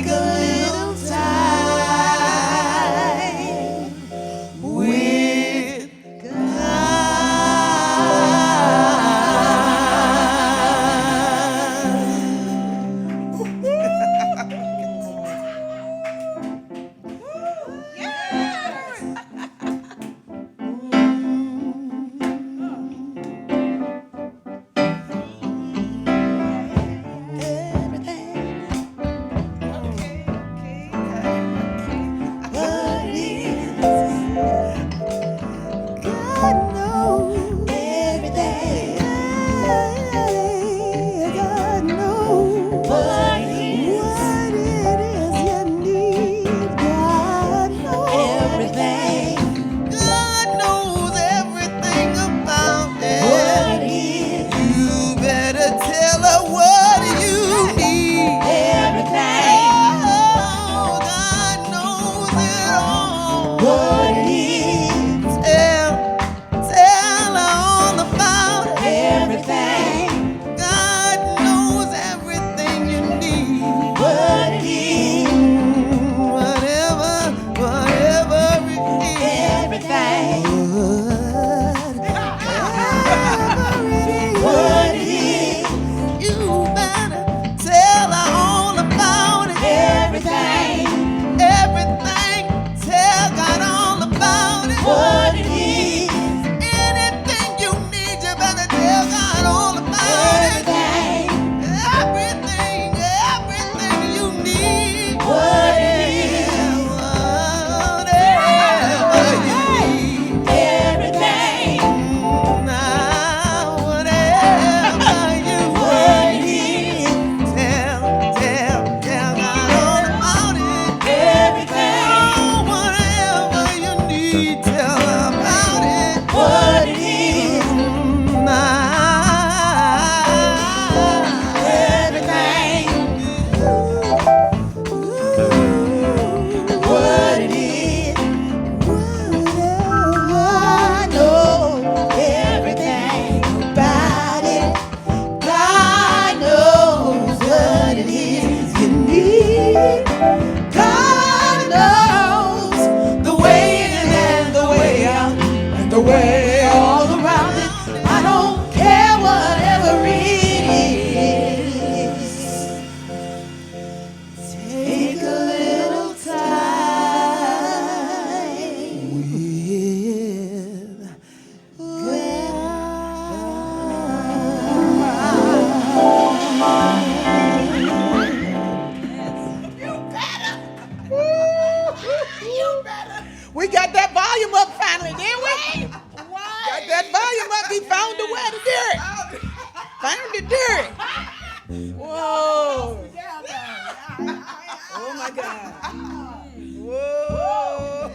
take a little time with God knows everything. God knows what it is you need. God knows everything. God knows everything about it. What it is. You better tell her what you need. Everything. Oh, God knows it all. What it is. Tell her all about everything. God knows everything you need. What it is. Whatever it is. Everything. What it is. You better tell her all about it. Everything. Everything. Tell God all about it. What it is. Anything you need, you better tell God all about everything. Everything you need. What it is. Whatever you need. Everything. Now, whatever you need. Tell God all about it. Everything. Oh, whatever you need, tell about it. What it is. Everything. What it is. I know everything about it. God knows what it is you need. God knows the way in and the way out and the way all around it. I don't care whatever it is. Take a little time with We got that volume up finally, didn't we? Got that volume up. We found the way to do it. Found the dirt. Whoa. Oh my God. Whoa.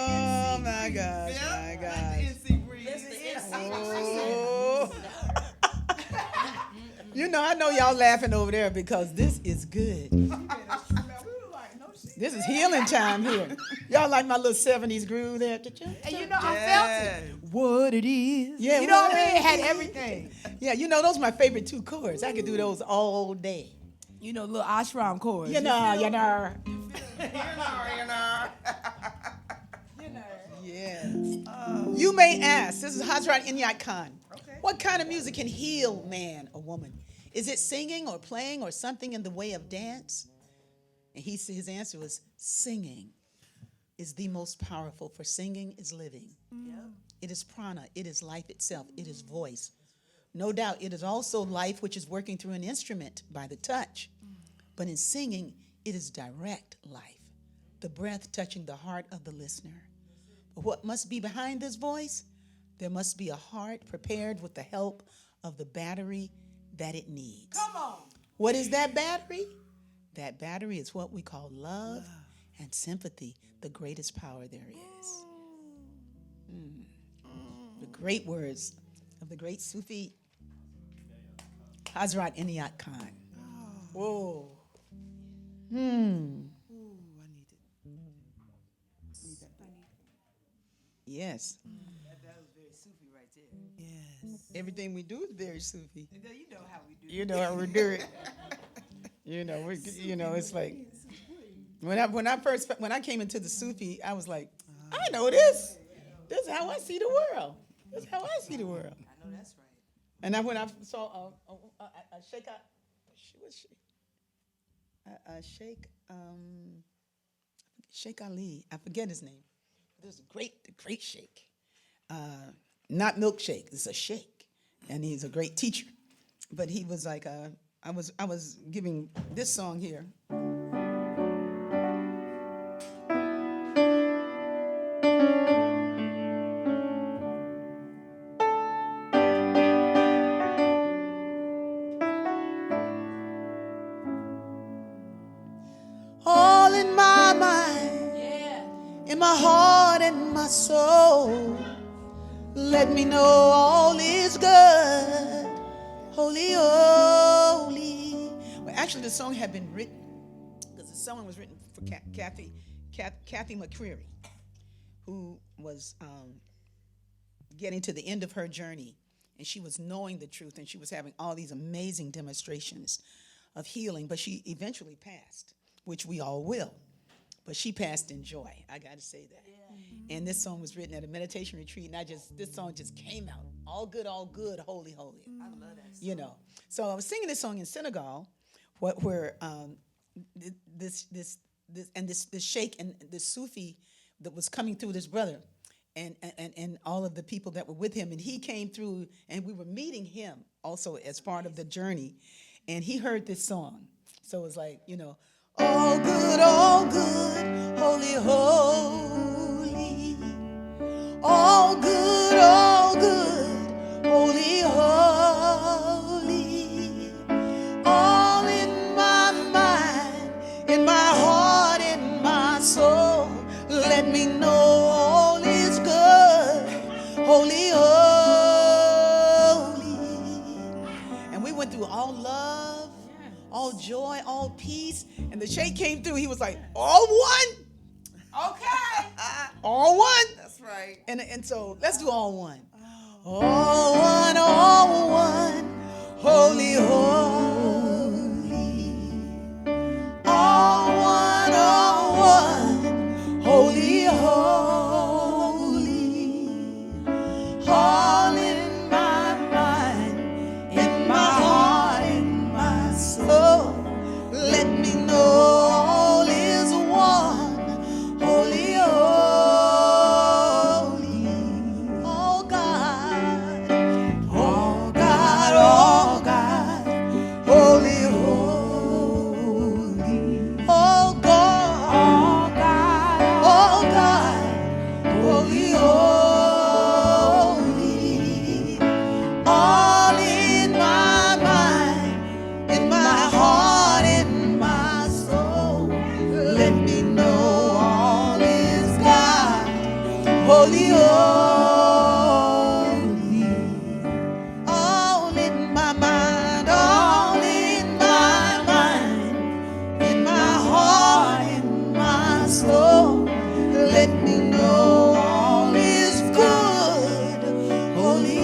Oh my gosh. My gosh. Oh. You know, I know y'all laughing over there because this is good. This is healing time here. Y'all like my little 70s groove there? And you know, I felt it. What it is. Yeah, You know what I mean? It had everything. Yeah, you know, those are my favorite two chords. I could do those all day. You know, little ashram chords. You know. Yes. You may ask, this is Hazrat Inayat Khan. What kind of music can heal man or woman? Is it singing or playing or something in the way of dance? And his answer was singing is the most powerful, for singing is living. It is prana, it is life itself, it is voice. No doubt it is also life which is working through an instrument by the touch. But in singing, it is direct life, the breath touching the heart of the listener. But what must be behind this voice? There must be a heart prepared with the help of the battery that it needs. Come on. What is that battery? That battery is what we call love and sympathy, the greatest power there is. The great words of the great Sufi Hazrat Inayat Khan. Whoa. Ooh, I need it. Need that. Yes. That was very Sufi right there. Yes. Everything we do is very Sufi. You know how we do. You know how we do it. It's like when I came into the Sufi, I was like, I know this. This is how I see the world. This is how I see the world. I know that's right. And then when I saw a sheikh, was she? Sheikh Ali. I forget his name. There's a great sheikh. Not milkshake. It's a sheikh, and he's a great teacher. But he was like, I was giving this song here. All in my mind, in my heart and my soul. Let me know all is good. Holy, holy. Well, actually, the song had been written because the song was written for Kathy McCreary, who was getting to the end of her journey, and she was knowing the truth, and she was having all these amazing demonstrations of healing, but she eventually passed, which we all will. But she passed in joy. I got to say that. Yeah. And this song was written at a meditation retreat, and this song just came out. All good, holy, holy. I love that song. So I was singing this song in Senegal, where this sheikh and this Sufi that was coming through, this brother, and all of the people that were with him, and he came through, and we were meeting him also as part of the journey, and he heard this song. So it was like, All good, holy, holy. All good, holy, holy. All in my mind, in my heart, in my soul. Let me know all is good, holy, holy. and we went through all love, all joy, all peace, and the sheikh came through. He was like, all one, Okay. all one. That's right. And so let's do all one. All one, holy, holy. All one, holy, holy. All in my mind, in my heart, in my soul. Let me know all is one, holy, holy. Oh God, oh God, oh God, holy, holy. Oh God, oh God, holy, holy. All in my mind, in my heart, in my soul. Let me know all is God, holy, holy. All in my mind, all in my mind, in my heart, in my soul. Let me know all is good, holy,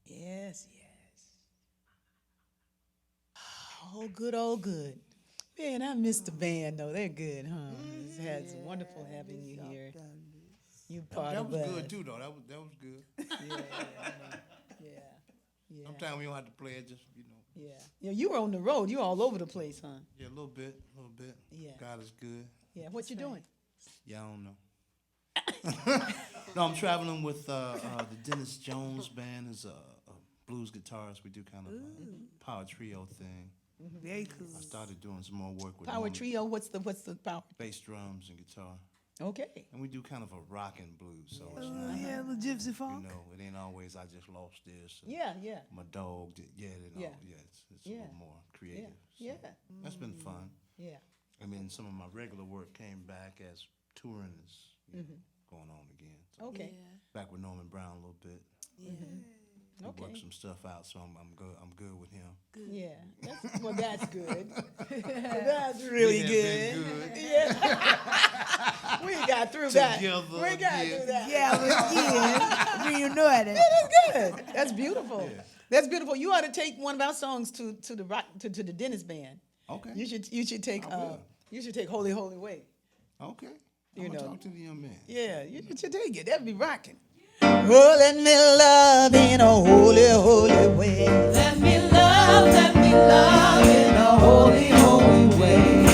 Yes. All good. Man, I miss the band though. They're good, huh? It's wonderful having you here. You part That of was us. good too, though. That was good. Yeah. Sometimes we don't have to play it, just Yeah, you were on the road. You were all over the place, huh? Yeah, a little bit. Yeah. God is good. Yeah. What you doing? Yeah, I don't know. No, I'm traveling with the Dennis Jones band. Is a blues guitarist. We do kind of a power trio thing. Very cool. I started doing some more work with Power him, trio. What's the power? bass, drums, and guitar. Okay. And we do kind of a rock and blues, so it's Oh, not, yeah, the gypsy funk. you know, it ain't always I just lost this. and Yeah, yeah, My dog did, yeah, Yeah. it's a Yeah. little more creative. yeah, So that's been fun. yeah. I mean, some of my regular work came back as touring is you know, going on again. So Okay, back with Norman Brown a little bit. We okay. worked some stuff out, so I'm good. I'm good with him. Yeah, that's good. That's really We have good. been good. Yeah. We got through that. Together We got again. through that. Yeah, but again, reunited. That's good. That's beautiful. That's beautiful. You ought to take one of our songs to the rock to the Dennis band. Okay. You should take I will. you should take Holy Holy Way. Okay. You I'm gonna know. talk to the young man. Yeah, you should take it. That'd be rocking. Oh, let me love in a holy, holy way. Let me love in a holy, holy way.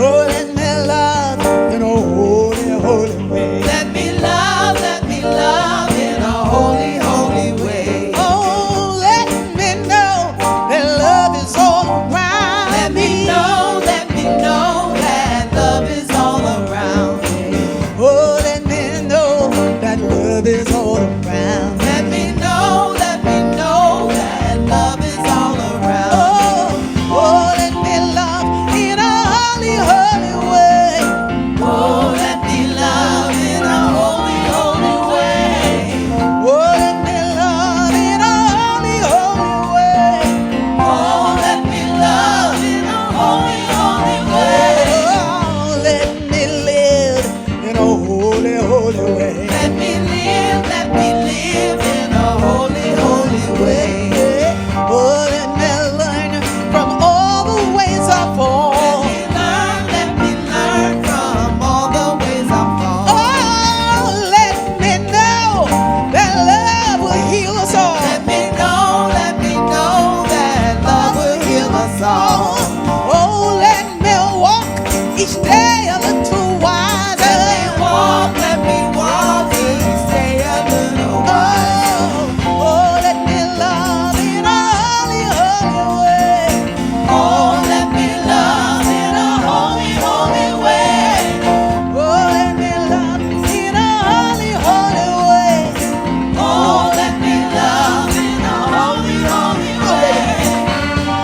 Oh, let me love in a holy, holy way. Let me love in a holy, holy way. Oh, let me know that love is all around. Let me know that love is all around me. Oh, let me know that love is all around. Let me know that love is all around. Oh, let me love in a holy, holy way. Oh, let me love in a holy, holy way. Oh, let me love in a holy, holy way. Oh, let me love in a holy, holy way. Oh, let me live in a holy, holy way. Let me live in a holy, holy way. Oh, let me learn from all the ways I fall. Let me learn from all the ways I've fallen. Oh, let me know that love will heal us all. Let me know that love will heal us all. Oh, let me walk each day a little wiser. Let me walk each day a little wiser. Oh, let me love in a holy, holy way. Oh, let me love in a holy, holy way. Oh, let me love in a holy, holy way. Oh, let me love in a holy, holy way.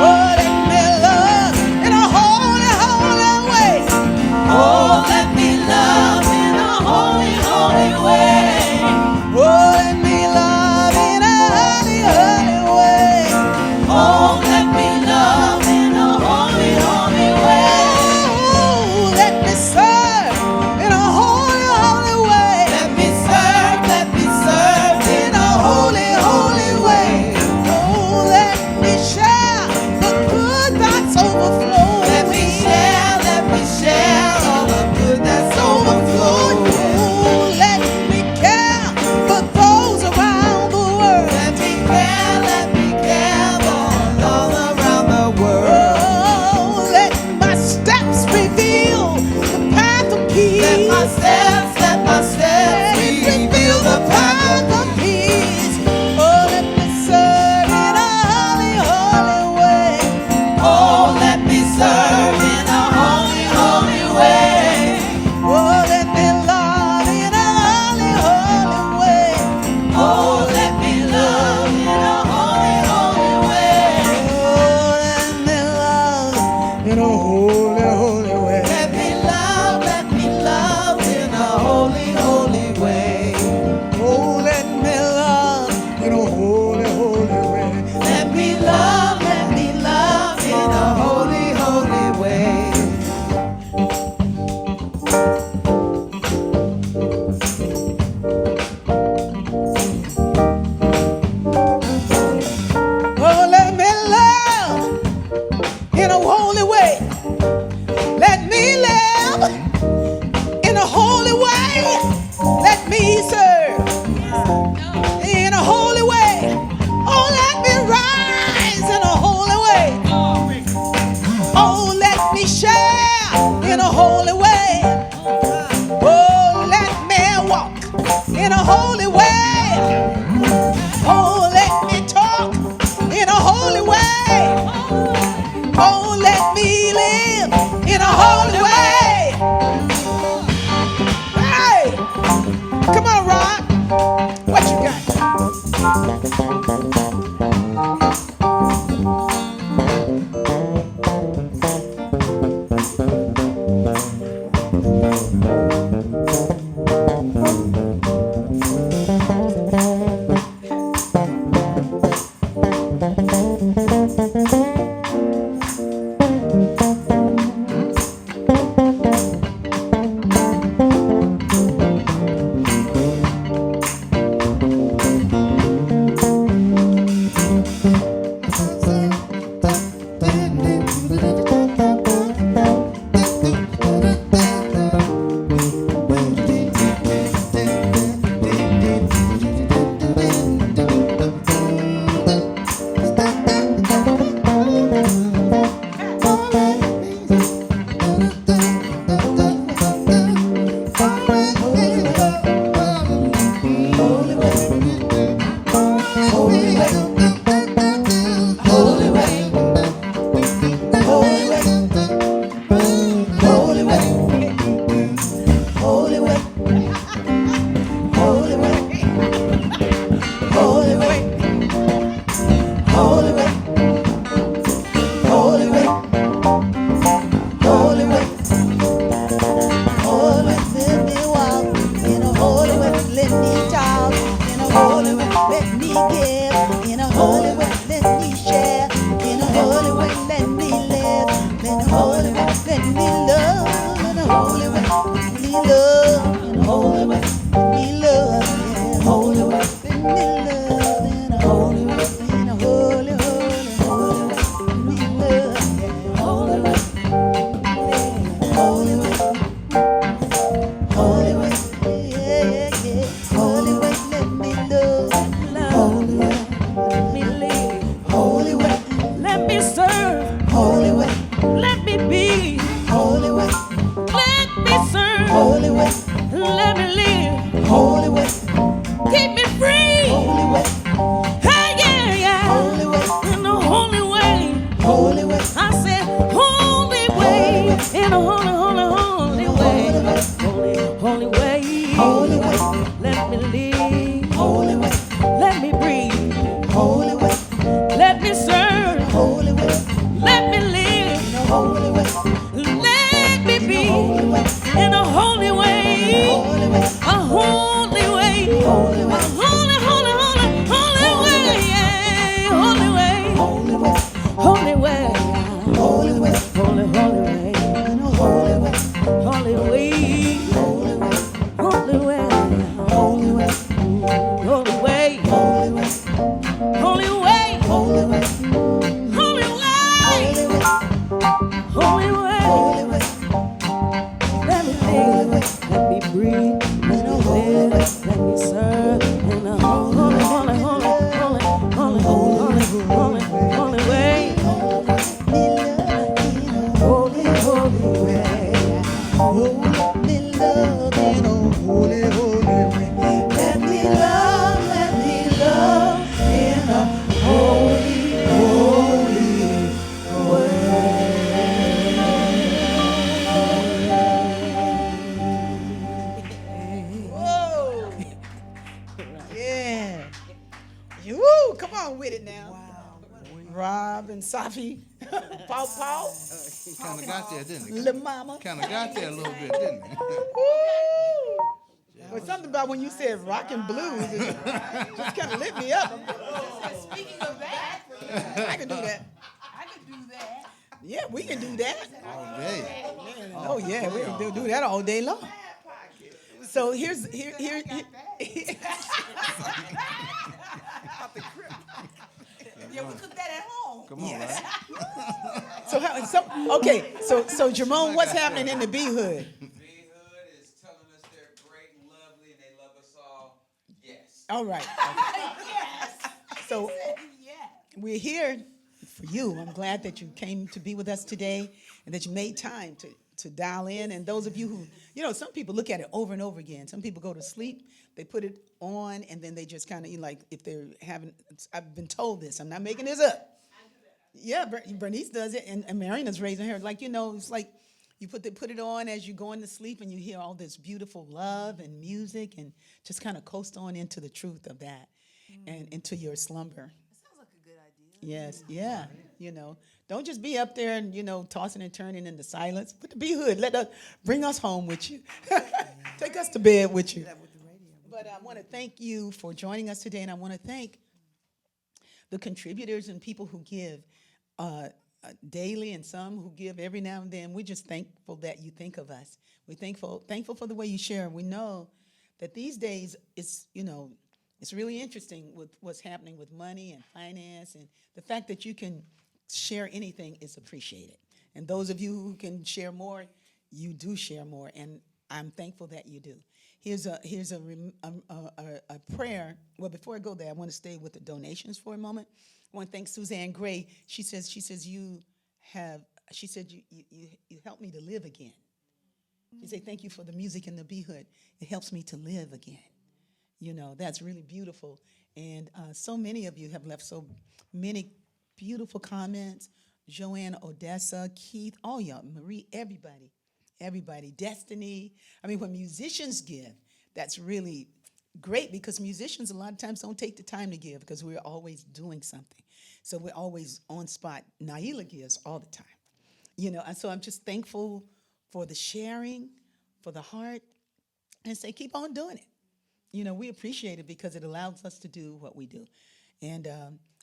Oh, let me love in a holy, holy way. Oh, let me love in a holy, holy way. Oh, let me love in a holy, holy way. Oh, let me love in a holy, holy way. Oh, let me serve in a holy, holy way. Let me serve in a holy, holy way. Oh, let me share the good that's overflowing. Let me share all the good that's overflowing. Oh, let me care for those around the world. Let me care for all around the world. Oh, let my steps reveal the path of peace. Let my steps reveal the path of peace. Oh, let me serve in a holy, holy way. Oh, let me serve in a holy, holy way. Oh, let me love in a holy, holy way. Oh, let me love in a holy, holy way. Oh, let me love in a holy, holy way. Let me love in a me love in a holy way. Me love in a holy way. Me love in a holy way. In a holy, holy, holy way. Me love in a holy way. Holy way. Holy way. Yeah, yeah, yeah. Holy way. Let me love. Holy way. me live. Holy way. Let me serve. Holy way. Let me be. Holy way. Let me serve. Holy way. Let me live. Holy way. Keep me free. Holy way. Hey, yeah, yeah. Holy way. In the holy way. Holy way. I said holy way. In a holy, holy, holy way. Holy way. Holy way. Let me live. Holy way. Let me breathe. Holy way. Let me serve. Holy way. Let me live. Holy way. Let me be Holy way. in a holy way. Holy way. A holy way. Holy way. A holy, holy, holy, holy way. Yeah. Holy way. Holy way. Holy way. Holy way. Holy, holy way. Holy way. Holy way. Holy way. Holy way. Holy way. Holy way. Holy way. Holy way. Holy way. Holy way. Holy way. Holy way. Let me live. Let me breathe. Let me live. Let me serve. In a holy, holy, holy, holy, holy, holy, holy, holy way. Holy, holy way. Me love in a holy, holy way. Let me love in a holy, holy Whoa. Yeah. Woo, come on with it now. Rob and Sufi. Paw Paw. Kind of got there, didn't it? Little mama. Kind of got there a little bit, didn't it? Woo. Well, something about when you said rock and blues, it just kind of lit me up. Speaking of that, I can do that. I could do that. Yeah, we can do that. All day. Oh yeah, we can do that all day long. So here. Yeah, we cook that at home. Come on, Yes. right? So Jerome, what's happening in the B hood? B-Hood is telling us they're great and lovely and they love us all. Yes. All right. So Yeah. we're here for you. I'm glad that you came to be with us today and that you made time to dial in. And those of you who, some people look at it over and over again. Some people go to sleep, they put it on, and then they just kind of, like, if they're having, I've been told this, I'm not making this up. Yeah, Bernice does it, and Marina's raising her. Like, it's like you put it on as you're going to sleep, and you hear all this beautiful love and music, and just kind of coast on into the truth of that and into your slumber. Sounds like a good idea. Yes, yeah, Don't just be up there and, tossing and turning in the silence. Put the B hood. Let us bring us home with you. Take us to bed with you. But I want to thank you for joining us today, and I want to thank the contributors and people who give daily and some who give every now and then. We're just thankful that you think of us. We're thankful for the way you share. We know that these days it's really interesting with what's happening with money and finance, and the fact that you can share anything is appreciated. And those of you who can share more, you do share more, and I'm thankful that you do. Here's a prayer. Well, before I go there, I want to stay with the donations for a moment. I want to thank Suzanne Gray. She says you helped me to live again. She said, thank you for the music in the B hood. It helps me to live again. That's really beautiful. And so many of you have left so many beautiful comments. Joanne, Odessa, Keith, all y'all, Marie, everybody, Destiny. I mean, when musicians give, that's really great, because musicians a lot of times don't take the time to give because we're always doing something. So we're always on spot. Naila gives all the time. And so I'm just thankful for the sharing, for the heart, and say, keep on doing it. We appreciate it because it allows us to do what we do. And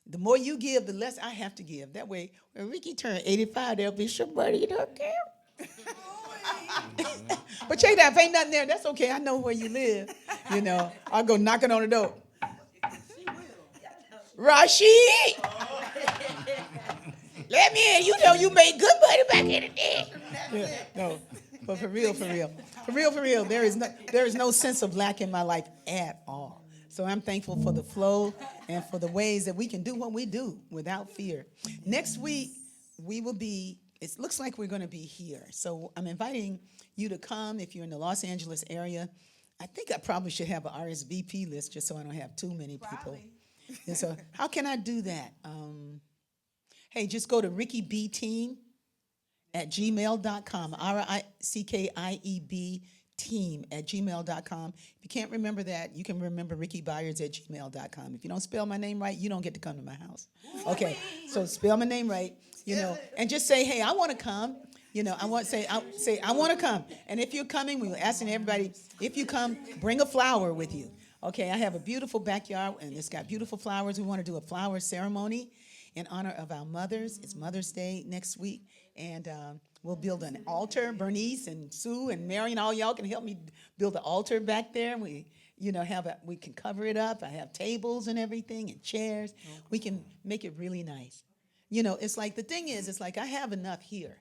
the more you give, the less I have to give. That way, when Rickie turns 85, there'll be somebody in her care. But check it out. If ain't nothing there, that's okay. I know where you live. You know, I'll go knocking on the door. Rashid, let me in. You know you made good money back in the day. Yeah, no, but for real, there is no sense of lack in my life at all. So I'm thankful for the flow and for the ways that we can do what we do without fear. Next week, we will be, it looks like we're going to be here. So I'm inviting you to come if you're in the Los Angeles area. I think I probably should have an RSVP list just so I don't have too many people. And so how can I do that? Hey, just go to RickieBb @gmail.com, RickieBb team@gmail.com. If you can't remember that, you can remember Rickie Byars @gmail.com. If you don't spell my name right, you don't get to come to my house. Okay, so spell my name right, you know, and just say, hey, I want to come. You know, I want to come. And if you're coming, we were asking everybody, if you come, bring a flower with you. Okay, I have a beautiful backyard, and it's got beautiful flowers. We want to do a flower ceremony in honor of our mothers. It's Mother's Day next week, and we'll build an altar. Bernice and Sue and Marion, all y'all can help me build an altar back there. We, you know, we can cover it up. I have tables and everything and chairs. We can make it really nice. You know, it's like, the thing is, it's like I have enough here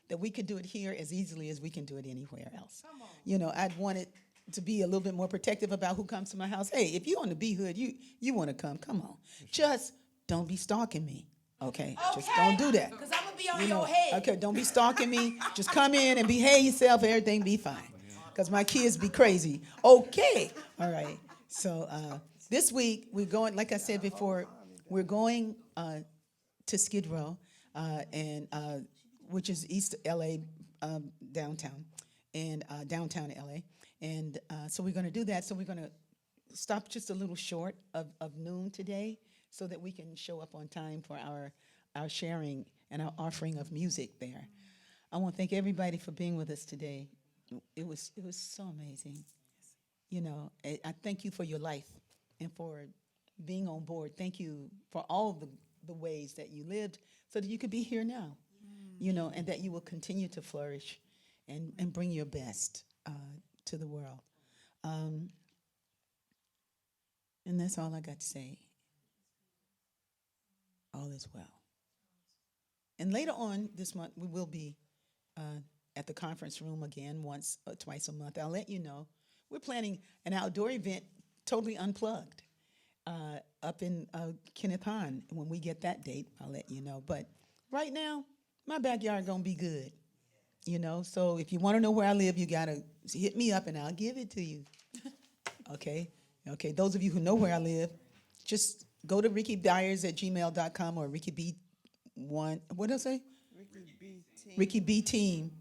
that we could do it here as easily as we can do it anywhere else. You know, I'd want it to be a little bit more protective about who comes to my house. Hey, if you're on the B Hood, you want to come on. Just don't be stalking me, okay? Just don't do that. Because I'm going to be on You know, your head. okay, don't be stalking me. Just come in and behave yourself. Everything be fine. Because my kids be crazy. Okay. All right. So this week, we're going, like I said before, we're going to Skid Row, which is East L.A. Downtown, and downtown L.A. And so we're going to do that. So we're going to stop just a little short of noon today so that we can show up on time for our sharing and our offering of music there. I want to thank everybody for being with us today. It was so amazing. You know, I thank you for your life and for being on board. Thank you for all of the ways that you lived so that you could be here now, you know, and that you will continue to flourish and bring your best to the world. And that's all I got to say. All is well. And later on this month, we will be at the conference room again once or twice a month. I'll let you know. We're planning an outdoor event totally unplugged up in Kenneth Hahn. When we get that date, I'll let you know. But right now, my backyard going to be good. You know, so if you want to know where I live, you got to hit me up and I'll give it to you. Okay? Okay, those of you who know where I live, just go to RickieByars @gmail.com or RickieB1, what did I say? RickieB team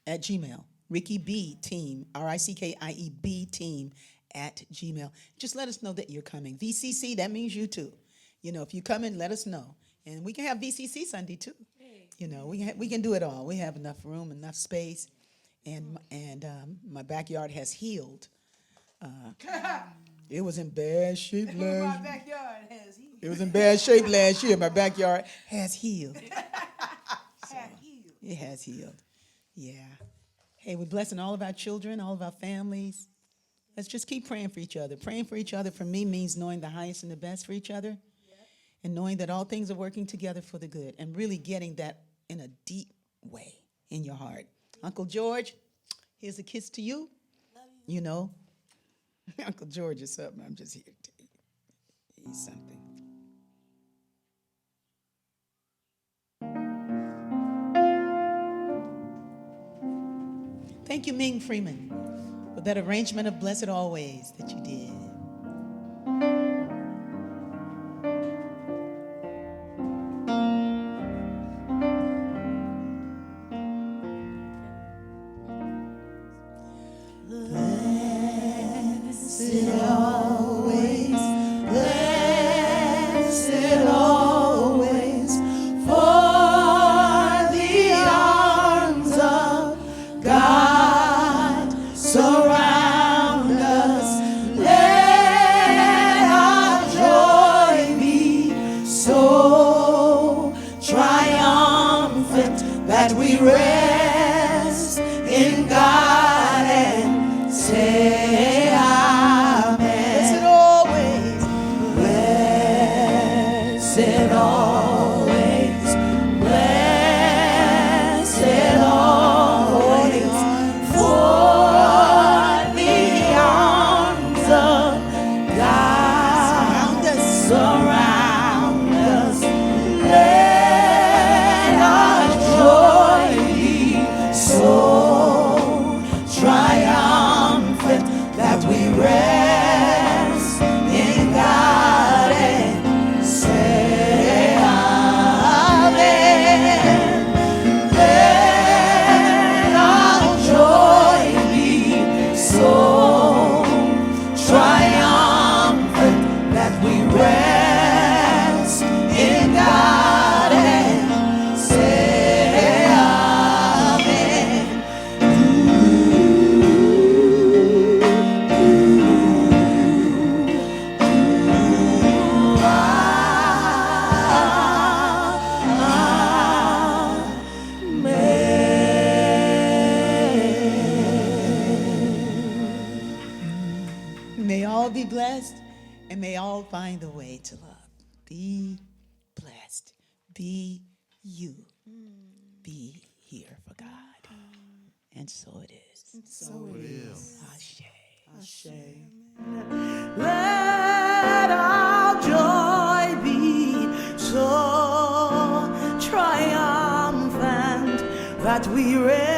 @gmail. RickieB team, RickieB team @gmail. Just let us know that you're coming. VCC, that means you too. You know, if you come in, let us know. And we can have VCC Sunday too. You know, we can do it all. We have enough room, enough space, and my backyard has healed. It was in bad shape last year. My backyard has healed. It was in bad shape last year. My backyard has healed. So, it has healed. Yeah. Hey, we're blessing all of our children, all of our families. Let's just keep praying for each other. Praying for each other for me means knowing the highest and the best for each other. And knowing that all things are working together for the good, and really getting that in a deep way in your heart. Uncle George, here's a kiss to you. You know, Uncle George is something. I'm just here to tell you. He's something. Thank you, Ming Freeman, for that arrangement of Blessed Always that you did. That we rest in God and that we rest in God and say amen. Let our joy be so triumphant that we rest in God and say amen. May all be blessed, and may all find the way to love. Be blessed. Be you. Be here for God. And so it is. So it is. Ashe. Ashe. Let our joy be so triumphant that we rest